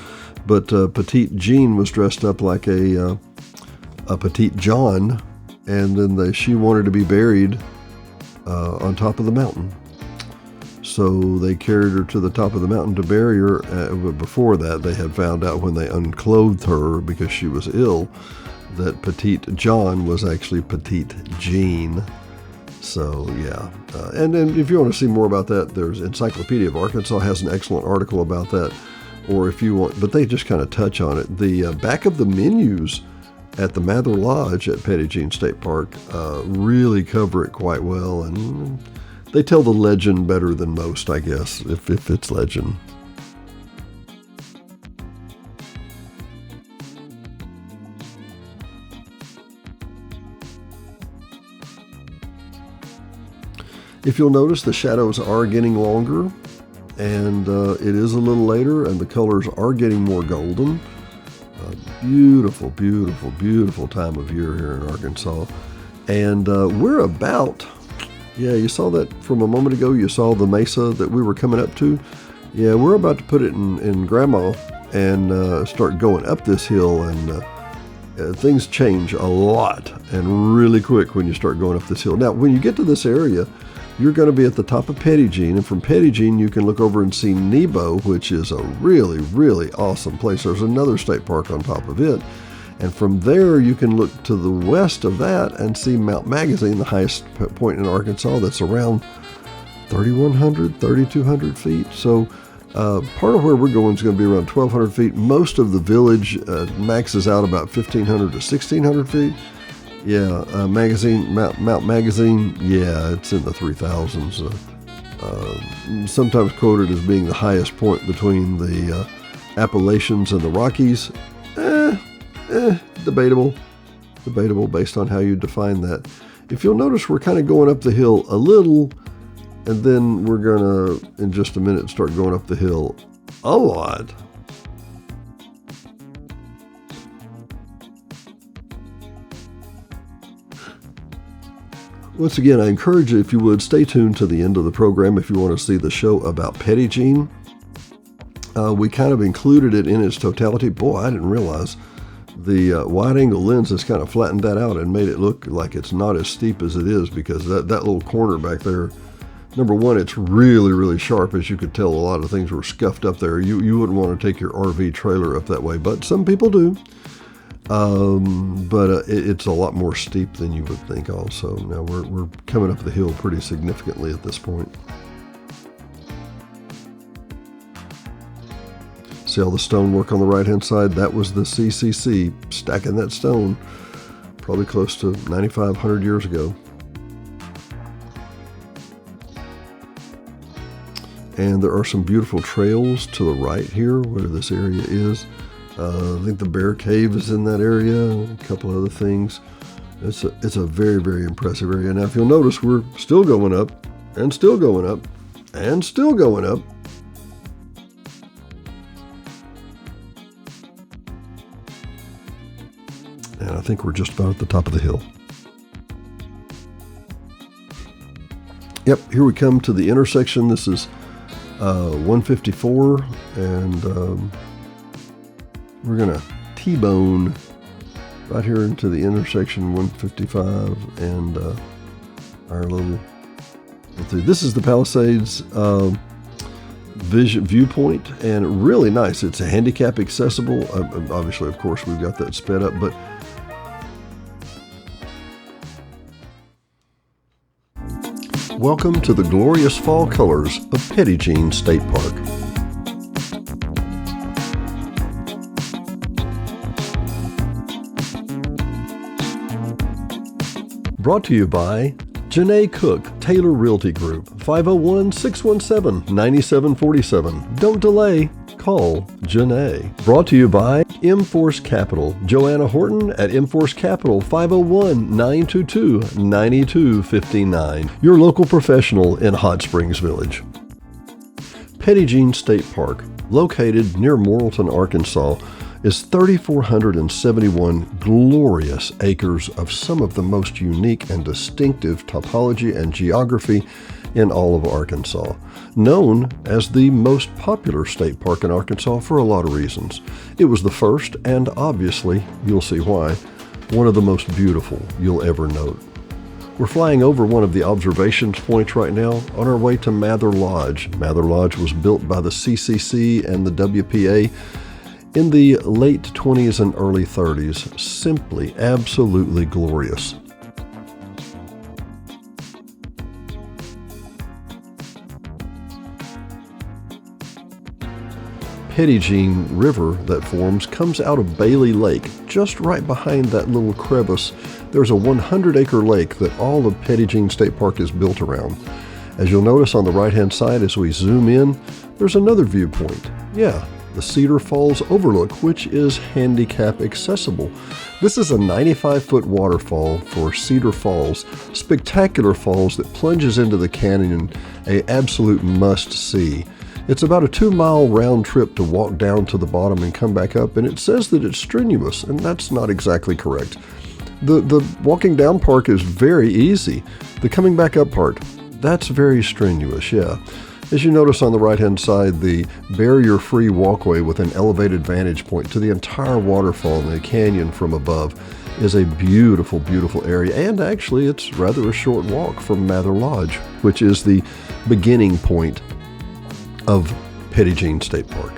but Petite Jean was dressed up like a Petit Jean, and then she wanted to be buried on top of the mountain. So they carried her to the top of the mountain to bury her. But before that, they had found out when they unclothed her because she was ill that Petite Jean was actually Petite Jean. So and then if you want to see more about that, there's Encyclopedia of Arkansas has an excellent article about that. Or if you want, but they just kind of touch on it. The back of the menus at the Mather Lodge at Petit Jean State Park really cover it quite well, and they tell the legend better than most, I guess, if it's legend. If you'll notice, the shadows are getting longer, and it is a little later, and the colors are getting more golden. Beautiful, beautiful, beautiful time of year here in Arkansas. And we're about, you saw that from a moment ago. You saw the mesa that we were coming up to. Yeah, we're about to put it in Grandma and start going up this hill, and things change a lot and really quick when you start going up this hill. Now, when you get to this area, you're going to be at the top of Petit Jean, and from Petit Jean you can look over and see Nebo, which is a really, really awesome place. There's another state park on top of it, and from there you can look to the west of that and see Mount Magazine, the highest point in Arkansas, that's around 3,100, 3,200 feet. So part of where we're going is going to be around 1,200 feet. Most of the village maxes out about 1,500 to 1,600 feet. Mount Magazine, it's in the 3,000s. Sometimes quoted as being the highest point between the Appalachians and the Rockies. Debatable based on how you define that. If you'll notice, we're kind of going up the hill a little, and then we're gonna, in just a minute, start going up the hill a lot. Once again, I encourage you, if you would, stay tuned to the end of the program if you want to see the show about Petit Jean. We kind of included it in its totality. Boy, I didn't realize the wide-angle lens has kind of flattened that out and made it look like it's not as steep as it is, because that little corner back there, number one, it's really, really sharp. As you could tell, a lot of things were scuffed up there. You wouldn't want to take your RV trailer up that way, but some people do. But it's a lot more steep than you would think also. Now we're coming up the hill pretty significantly at this point. See all the stonework on the right-hand side? That was the CCC stacking that stone probably close to 9,500 years ago. And there are some beautiful trails to the right here where this area is. I think the Bear Cave is in that area, a couple other things. It's a very, very impressive area. Now, if you'll notice, we're still going up, and still going up, and still going up. And I think we're just about at the top of the hill. Yep, here we come to the intersection. This is 154, and we're going to T-bone right here into the intersection 155 and our little. This is the Palisades Viewpoint, and really nice. It's a handicap accessible. Obviously, of course, we've got that sped up, but welcome to the glorious fall colors of Petit Jean State Park. Brought to you by Janae Cook, Taylor Realty Group, 501-617-9747. Don't delay, call call Janae. Brought to you by M-Force Capital. Joanna Horton at M-Force Capital, 501-922-9259. Your local professional in Hot Springs Village. Petit Jean State Park, located near Morrilton, Arkansas, is 3,471 glorious acres of some of the most unique and distinctive topology and geography in all of Arkansas, known as the most popular state park in Arkansas for a lot of reasons. It was the first, and obviously, you'll see why, one of the most beautiful you'll ever note. We're flying over one of the observations points right now on our way to Mather Lodge. Mather Lodge was built by the CCC and the WPA in the late 20s and early 30s. Simply, absolutely glorious. Petit Jean River that forms comes out of Bailey Lake. Just right behind that little crevice, there's a 100-acre lake that all of Petit Jean State Park is built around. As you'll notice on the right-hand side as we zoom in, there's another viewpoint. Yeah, the Cedar Falls Overlook, which is handicap accessible. This is a 95-foot waterfall for Cedar Falls, spectacular falls that plunges into the canyon, an absolute must-see. It's about a 2-mile round trip to walk down to the bottom and come back up, and it says that it's strenuous, and that's not exactly correct. The walking down part is very easy. The coming back up part, that's very strenuous, yeah. As you notice on the right-hand side, the barrier-free walkway with an elevated vantage point to the entire waterfall and the canyon from above is a beautiful, beautiful area. And actually, it's rather a short walk from Mather Lodge, which is the beginning point of Petit Jean State Park.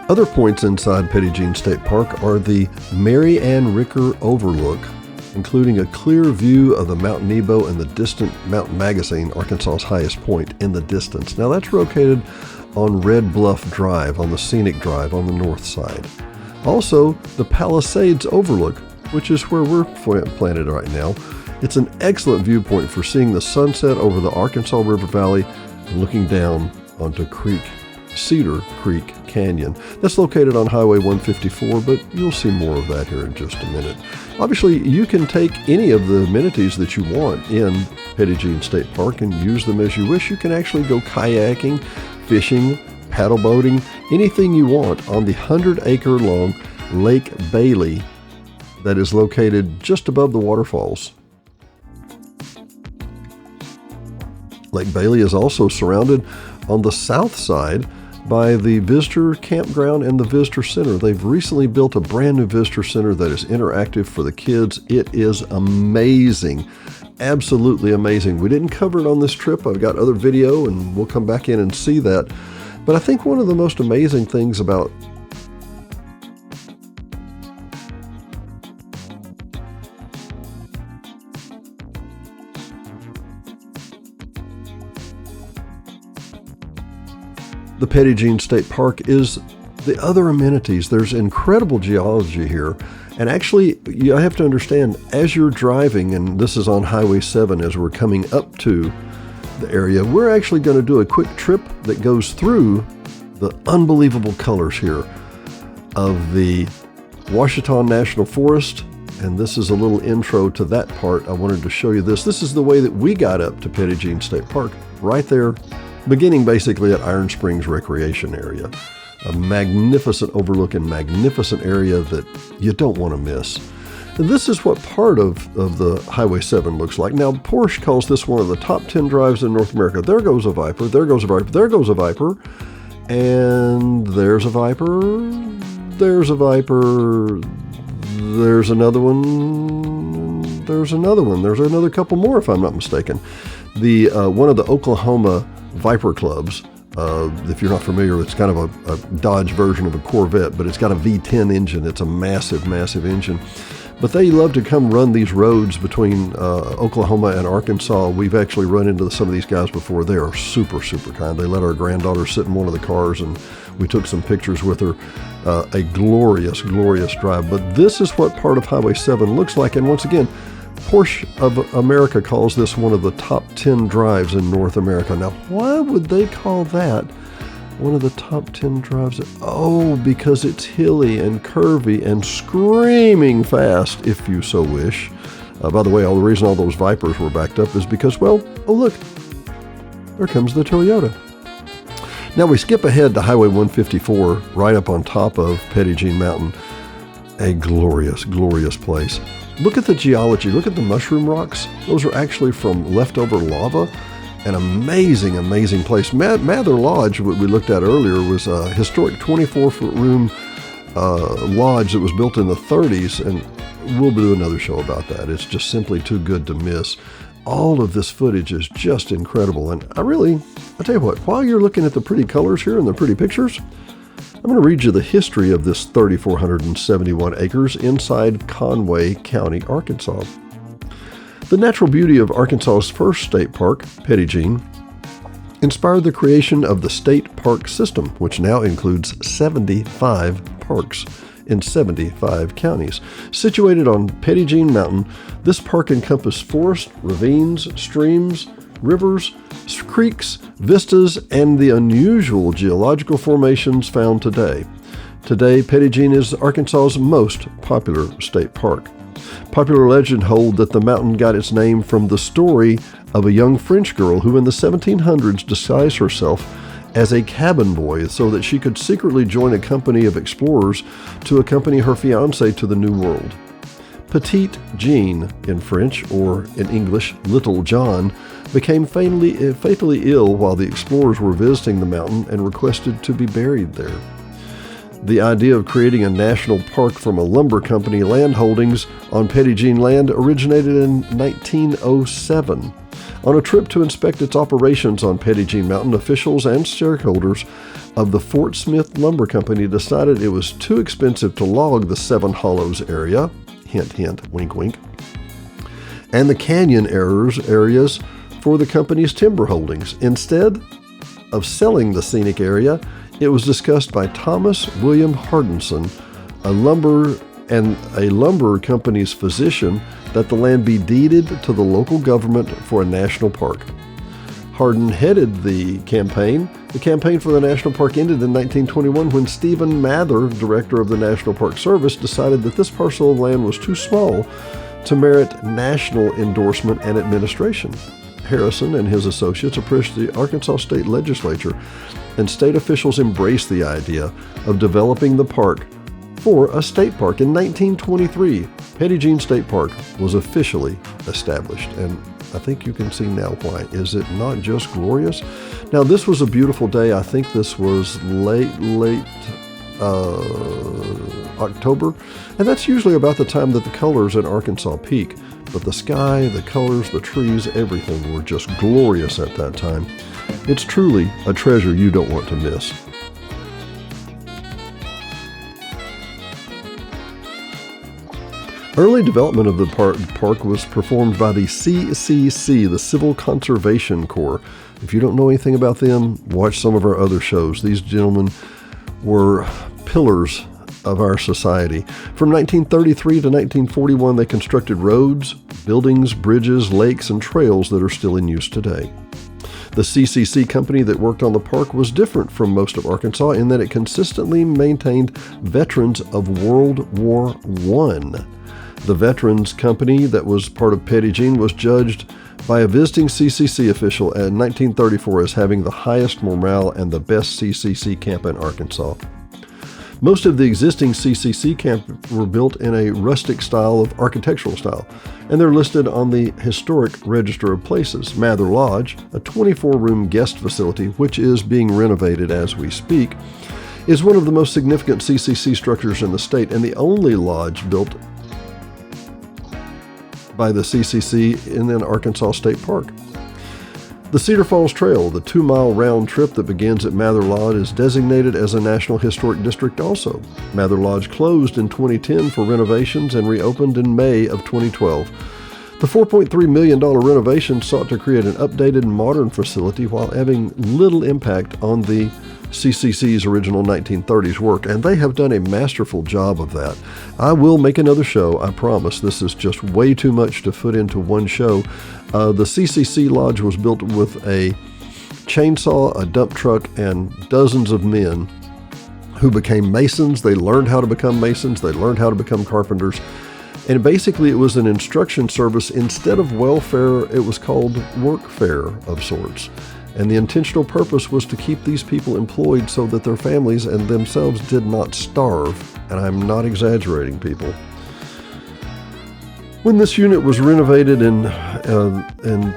Other points inside Petit Jean State Park are the Mary Ann Ricker Overlook, including a clear view of the Mount Nebo and the distant Mount Magazine, Arkansas's highest point, in the distance. Now that's located on Red Bluff Drive, on the Scenic Drive on the north side. Also, the Palisades Overlook, which is where we're planted right now. It's an excellent viewpoint for seeing the sunset over the Arkansas River Valley and looking down onto Cedar Creek Canyon. That's located on Highway 154, but you'll see more of that here in just a minute. Obviously, you can take any of the amenities that you want in Petit Jean State Park and use them as you wish. You can actually go kayaking, fishing, paddle boating, anything you want on the 100-acre long Lake Bailey that is located just above the waterfalls. Lake Bailey is also surrounded on the south side by the visitor campground and the visitor center. They've recently built a brand new visitor center that is interactive for the kids. It is amazing, absolutely amazing. We didn't cover it on this trip. I've got other video and we'll come back in and see that. But I think one of the most amazing things about the Petit Jean State Park is the other amenities. There's incredible geology here. And actually, you have to understand, as you're driving, and this is on Highway 7 as we're coming up to the area, we're actually going to do a quick trip that goes through the unbelievable colors here of the Ouachita National Forest. And this is a little intro to that part. I wanted to show you this. This is the way that we got up to Petit Jean State Park, right there, beginning basically at Iron Springs Recreation Area. A magnificent overlook and magnificent area that you don't want to miss. And this is what part of the Highway 7 looks like. Now, Porsche calls this one of the top 10 drives in North America. There goes a Viper, there goes a Viper, there goes a Viper, and there's a Viper, there's a Viper, there's another one, there's another one, there's another couple more if I'm not mistaken. The one of the Oklahoma Viper clubs, if you're not familiar, it's kind of a Dodge version of a Corvette, but it's got a V10 engine. It's a massive, massive engine. But they love to come run these roads between Oklahoma and Arkansas. We've actually run into some of these guys before. They are super, super kind. They let our granddaughter sit in one of the cars, and we took some pictures with her. A glorious, glorious drive. But this is what part of Highway 7 looks like. And once again, Porsche of America calls this one of the top 10 drives in North America. Now, why would they call that one of the top 10 drives? Oh, because it's hilly and curvy and screaming fast, if you so wish. By the way, the reason all those Vipers were backed up is because, well, oh look, there comes the Toyota. Now we skip ahead to Highway 154, right up on top of Petit Jean Mountain. A glorious, glorious place. Look at the geology. Look at the mushroom rocks. Those are actually from leftover lava. An amazing, amazing place. Mather Lodge, what we looked at earlier, was a historic 24-foot room lodge that was built in the 30s, and we'll do another show about that. It's just simply too good to miss. All of this footage is just incredible, and I tell you what, while you're looking at the pretty colors here and the pretty pictures, I'm going to read you the history of this 3,471 acres inside Conway County, Arkansas. The natural beauty of Arkansas's first state park, Petit Jean, inspired the creation of the state park system, which now includes 75 parks in 75 counties. Situated on Petit Jean Mountain, this park encompassed forests, ravines, streams, rivers, creeks, vistas, and the unusual geological formations found today. Today, Petit Jean is Arkansas's most popular state park. Popular legend hold that the mountain got its name from the story of a young French girl who in the 1700s disguised herself as a cabin boy so that she could secretly join a company of explorers to accompany her fiancé to the New World. Petit Jean in French, or in English, Little John, became fatally ill while the explorers were visiting the mountain and requested to be buried there. The idea of creating a national park from a lumber company land holdings on Petit Jean land originated in 1907. On a trip to inspect its operations on Petit Jean Mountain, officials and shareholders of the Fort Smith Lumber Company decided it was too expensive to log the Seven Hollows area, hint, hint, wink, wink, and the canyon areas for the company's timber holdings. Instead of selling the scenic area, it was discussed by Thomas William Hardinson, a lumber company's physician, that the land be deeded to the local government for a national park. Hardin headed the campaign. The campaign for the national park ended in 1921 when Stephen Mather, director of the National Park Service, decided that this parcel of land was too small to merit national endorsement and administration. Harrison and his associates approached the Arkansas State Legislature, and state officials embraced the idea of developing the park for a state park. In 1923, Petit Jean State Park was officially established, and I think you can see now why. Is it not just glorious? Now, this was a beautiful day. I think this was late October, and that's usually about the time that the colors in Arkansas peak. But the sky, the colors, the trees, everything were just glorious at that time. It's truly a treasure you don't want to miss. Early development of the park was performed by the CCC, the Civil Conservation Corps. If you don't know anything about them, watch some of our other shows. These gentlemen were pillars of our society. From 1933 to 1941, they constructed roads, buildings, bridges, lakes, and trails that are still in use today. The CCC company that worked on the park was different from most of Arkansas in that it consistently maintained veterans of World War I. The Veterans Company that was part of Petit Jean was judged by a visiting CCC official in 1934 as having the highest morale and the best CCC camp in Arkansas. Most of the existing CCC camps were built in a rustic style of architectural style, and they're listed on the Historic Register of Places. Mather Lodge, a 24-room guest facility, which is being renovated as we speak, is one of the most significant CCC structures in the state and the only lodge built by the CCC in an Arkansas State Park. The Cedar Falls Trail, the 2-mile round trip that begins at Mather Lodge, is designated as a National Historic District also. Mather Lodge closed in 2010 for renovations and reopened in May of 2012. The $4.3 million renovation sought to create an updated and modern facility while having little impact on the CCC's original 1930s work, and they have done a masterful job of that. I will make another show, I promise. This is just way too much to fit into one show. The CCC Lodge was built with a chainsaw, a dump truck, and dozens of men who became masons. They learned how to become masons. They learned how to become carpenters. And basically it was an instruction service. Instead of welfare, it was called workfare of sorts. And the intentional purpose was to keep these people employed so that their families and themselves did not starve. And I'm not exaggerating, people. When this unit was renovated in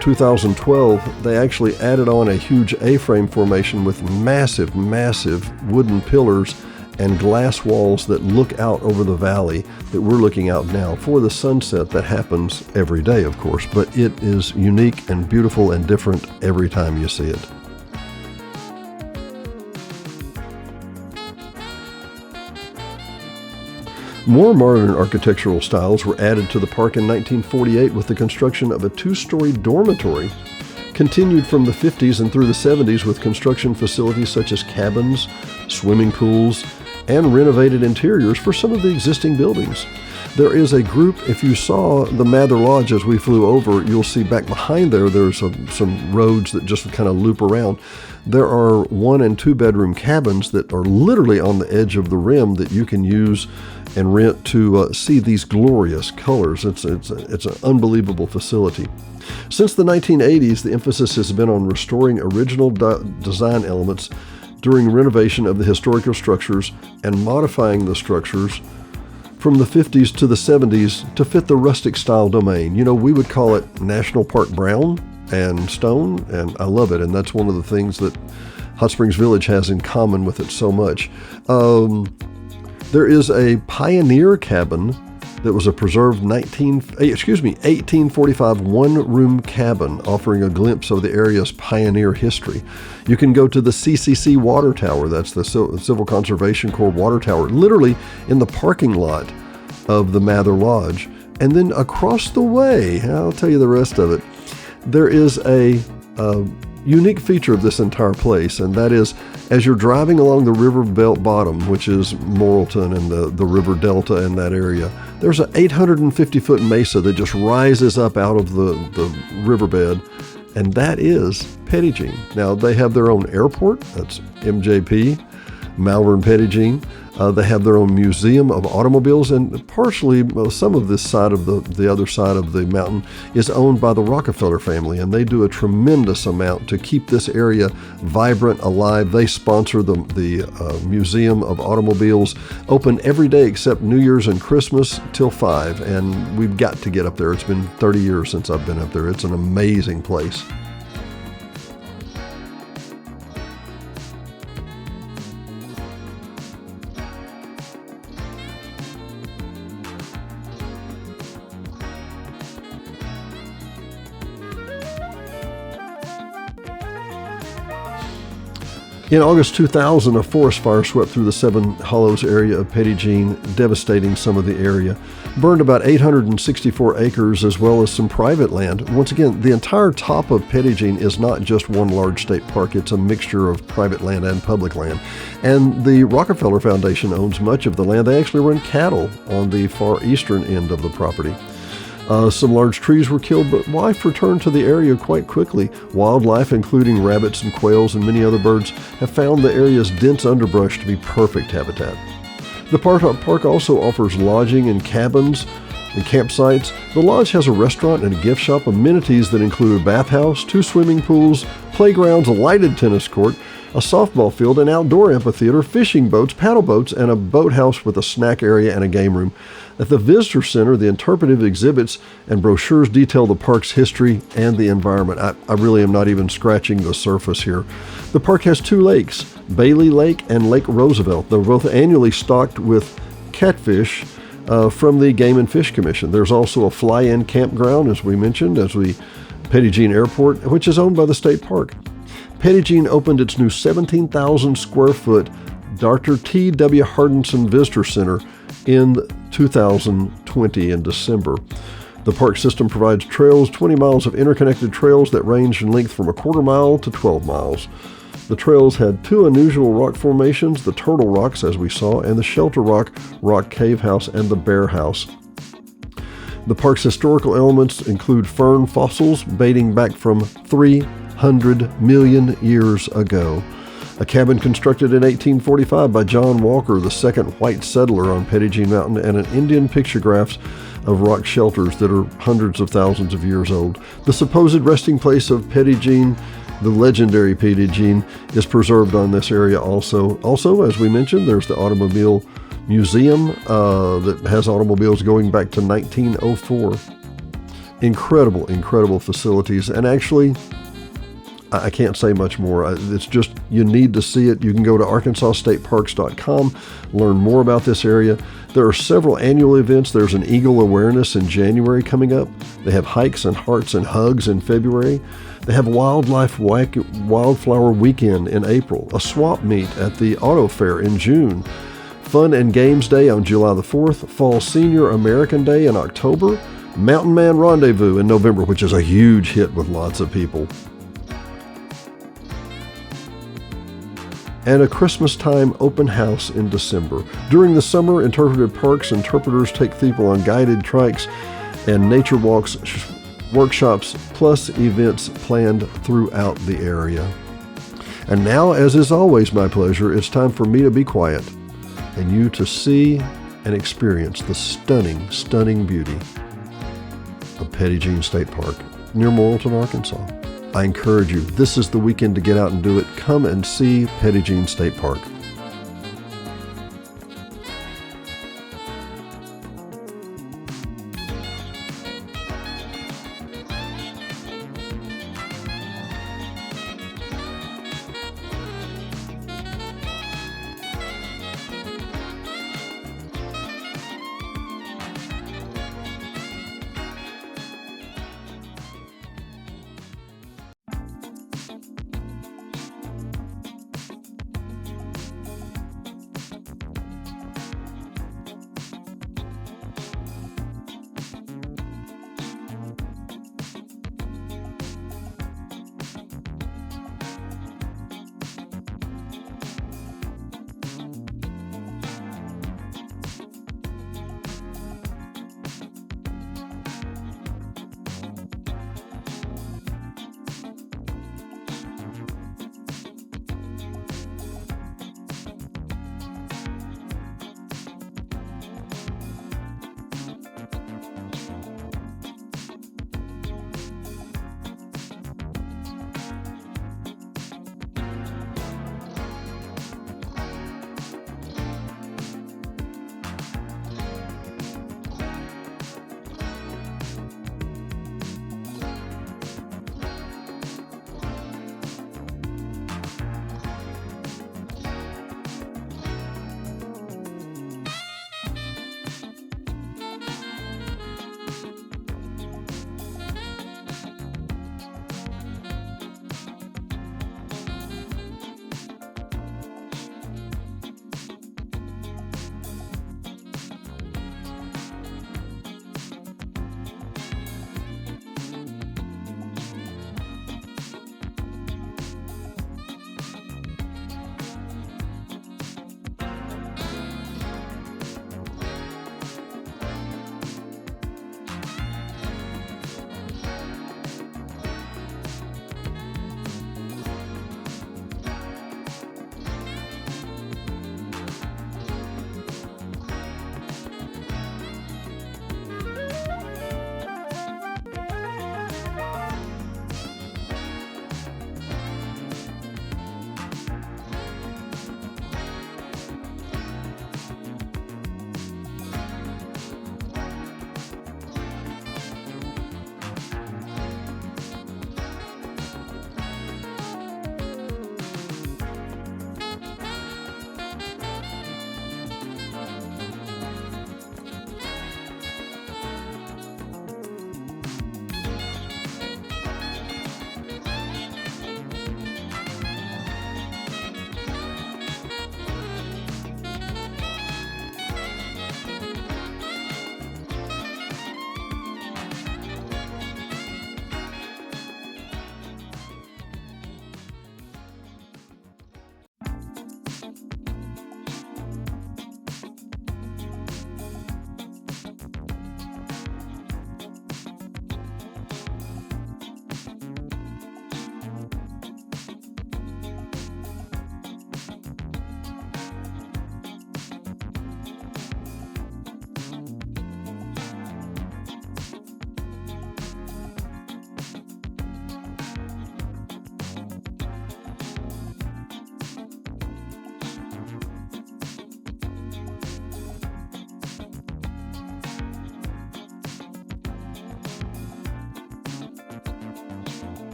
2012, they actually added on a huge A-frame formation with massive, massive wooden pillars and glass walls that look out over the valley that we're looking out now for the sunset that happens every day, of course, but it is unique and beautiful and different every time you see it. More modern architectural styles were added to the park in 1948 with the construction of a two-story dormitory, continued from the 50s and through the 70s with construction facilities such as cabins, swimming pools, and renovated interiors for some of the existing buildings. There is a group, if you saw the Mather Lodge as we flew over, you'll see back behind there's some roads that just kind of loop around. There are 1 and 2 bedroom cabins that are literally on the edge of the rim that you can use and rent to see these glorious colors. It's an unbelievable facility. Since the 1980s, the emphasis has been on restoring original design elements during renovation of the historical structures and modifying the structures from the 50s to the 70s to fit the rustic style domain. You know, we would call it National Park brown and stone, and I love it. And that's one of the things that Hot Springs Village has in common with it so much. There is a pioneer cabin that was a preserved 1845 one-room cabin offering a glimpse of the area's pioneer history. You can go to the CCC Water Tower, that's the Civil Conservation Corps Water Tower, literally in the parking lot of the Mather Lodge. And then across the way, I'll tell you the rest of it, there is a unique feature of this entire place, and that is as you're driving along the river belt bottom, which is Morrilton and the river delta in that area, there's an 850-foot mesa that just rises up out of the riverbed, and that is Petit Jean. Now, they have their own airport, that's MJP, Malvern Petit Jean. They have their own museum of automobiles, and partially some of this side of the other side of the mountain is owned by the Rockefeller family, and they do a tremendous amount to keep this area vibrant, alive. They sponsor the Museum of Automobiles, open every day except New Year's and Christmas till 5, and we've got to get up there. It's been 30 years since I've been up there. It's an amazing place. In August 2000, a forest fire swept through the Seven Hollows area of Petit Jean, devastating some of the area. Burned about 864 acres as well as some private land. Once again, the entire top of Petit Jean is not just one large state park. It's a mixture of private land and public land. And the Rockefeller Foundation owns much of the land. They actually run cattle on the far eastern end of the property. Some large trees were killed, but life returned to the area quite quickly. Wildlife, including rabbits and quails and many other birds, have found the area's dense underbrush to be perfect habitat. The park also offers lodging and cabins and campsites. The lodge has a restaurant and a gift shop, amenities that include a bathhouse, 2 swimming pools, playgrounds, a lighted tennis court, a softball field, an outdoor amphitheater, fishing boats, paddle boats, and a boathouse with a snack area and a game room. At the Visitor Center, the interpretive exhibits and brochures detail the park's history and the environment. I really am not even scratching the surface here. The park has 2 lakes, Bailey Lake and Lake Roosevelt. They're both annually stocked with catfish from the Game and Fish Commission. There's also a fly-in campground, as we mentioned, Petit Jean Airport, which is owned by the state park. Petit Jean opened its new 17,000 square foot Dr. T.W. Hardinson Visitor Center in 2020 in December. The park system provides trails, 20 miles of interconnected trails that range in length from a quarter mile to 12 miles. The trails had two unusual rock formations, the Turtle Rocks, as we saw, and the Shelter Rock Cave House, and the Bear House. The park's historical elements include fern fossils dating back from 300 million years ago. A cabin constructed in 1845 by John Walker, the second white settler on Petit Jean Mountain, and an Indian pictographs of rock shelters that are hundreds of thousands of years old. The supposed resting place of Petit Jean, the legendary Petit Jean, is preserved on this area also. Also, as we mentioned, there's the Automobile Museum that has automobiles going back to 1904. Incredible facilities. And actually, I can't say much more. It's just, you need to see it. You can go to arkansasstateparks.com, learn more about this area. There are several annual events. There's an Eagle Awareness in January coming up. They have hikes and hearts and hugs in February. They have Wildflower Weekend in April, a swap meet at the Auto Fair in June, Fun and Games Day on July the 4th, Fall Senior American Day in October, Mountain Man Rendezvous in November, which is a huge hit with lots of people, and a Christmas time open house in December. During the summer, Interpretive Parks interpreters take people on guided trikes and nature walks, workshops, plus events planned throughout the area. And now, as is always my pleasure, it's time for me to be quiet and you to see and experience the stunning beauty of Petit Jean State Park near Morrilton, Arkansas. I encourage you, this is the weekend to get out and do it. Come and see Petit Jean State Park.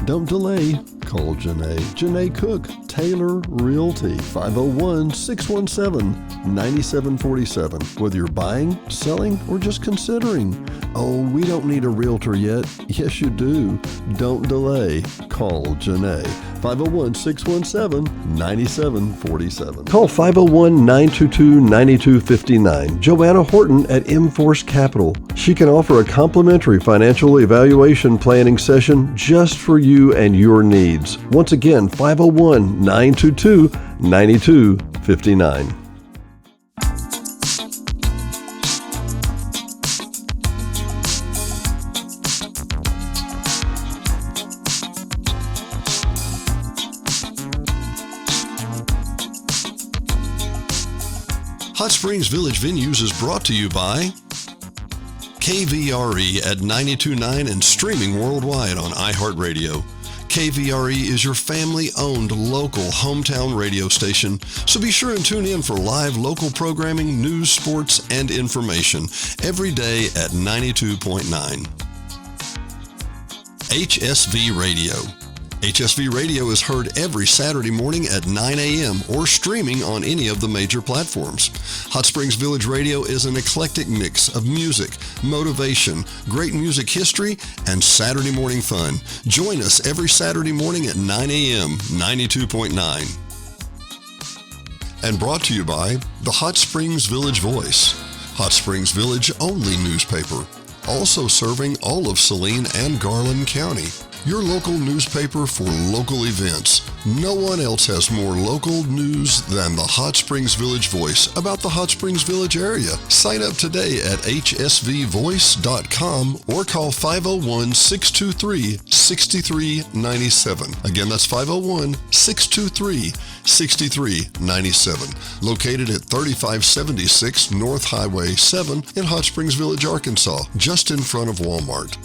Don't delay. Call Janae. Janae Cook, Taylor Realty, 501-617-9747. Whether you're buying, selling, or just considering. Oh, we don't need a realtor yet. Yes, you do. Don't delay. Call Janae. 501-617-9747. Call 501-922-9259. Joanna Horton at M-Force Capital. She can offer a complimentary financial evaluation planning session just for you and your needs. Once again, 501-922-9259. Hot Springs Village Venues is brought to you by KVRE at 92.9 and streaming worldwide on iHeartRadio. KVRE is your family-owned local hometown radio station, so be sure and tune in for live local programming, news, sports, and information every day at 92.9. HSV Radio. HSV Radio is heard every Saturday morning at 9 a.m. or streaming on any of the major platforms. Hot Springs Village Radio is an eclectic mix of music, motivation, great music history, and Saturday morning fun. Join us every Saturday morning at 9 a.m., 92.9. And brought to you by the Hot Springs Village Voice, Hot Springs Village only newspaper, also serving all of Saline and Garland County. Your local newspaper for local events. No one else has more local news than the Hot Springs Village Voice about the Hot Springs Village area. Sign up today at hsvvoice.com or call 501-623-6397. Again, that's 501-623-6397. Located at 3576 North Highway 7 in Hot Springs Village, Arkansas, just in front of Walmart.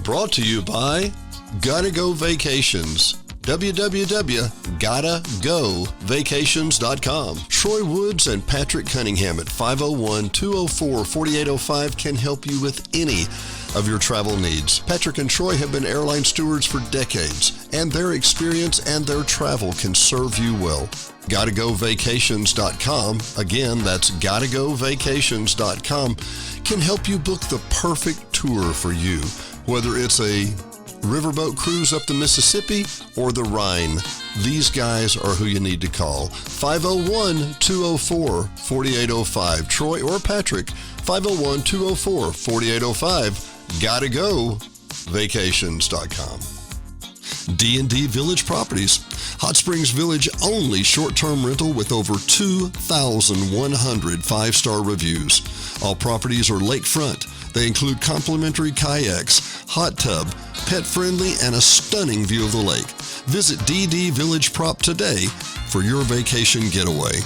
Brought to you by Gotta Go Vacations. www.gottagovacations.com. Troy Woods and Patrick Cunningham at 501-204-4805 can help you with any of your travel needs. Patrick and Troy have been airline stewards for decades, and their experience and their travel can serve you well. GottaGoVacations.com, again, that's GottaGoVacations.com, can help you book the perfect tour for you. Whether it's a riverboat cruise up the Mississippi or the Rhine, these guys are who you need to call. 501-204-4805. Troy or Patrick, 501-204-4805. GottaGoVacations.com. D&D Village Properties. Hot Springs Village only short-term rental with over 2,100 five-star reviews. All properties are lakefront. They include complimentary kayaks, hot tub, pet-friendly, and a stunning view of the lake. Visit DD Village Prop today for your vacation getaway.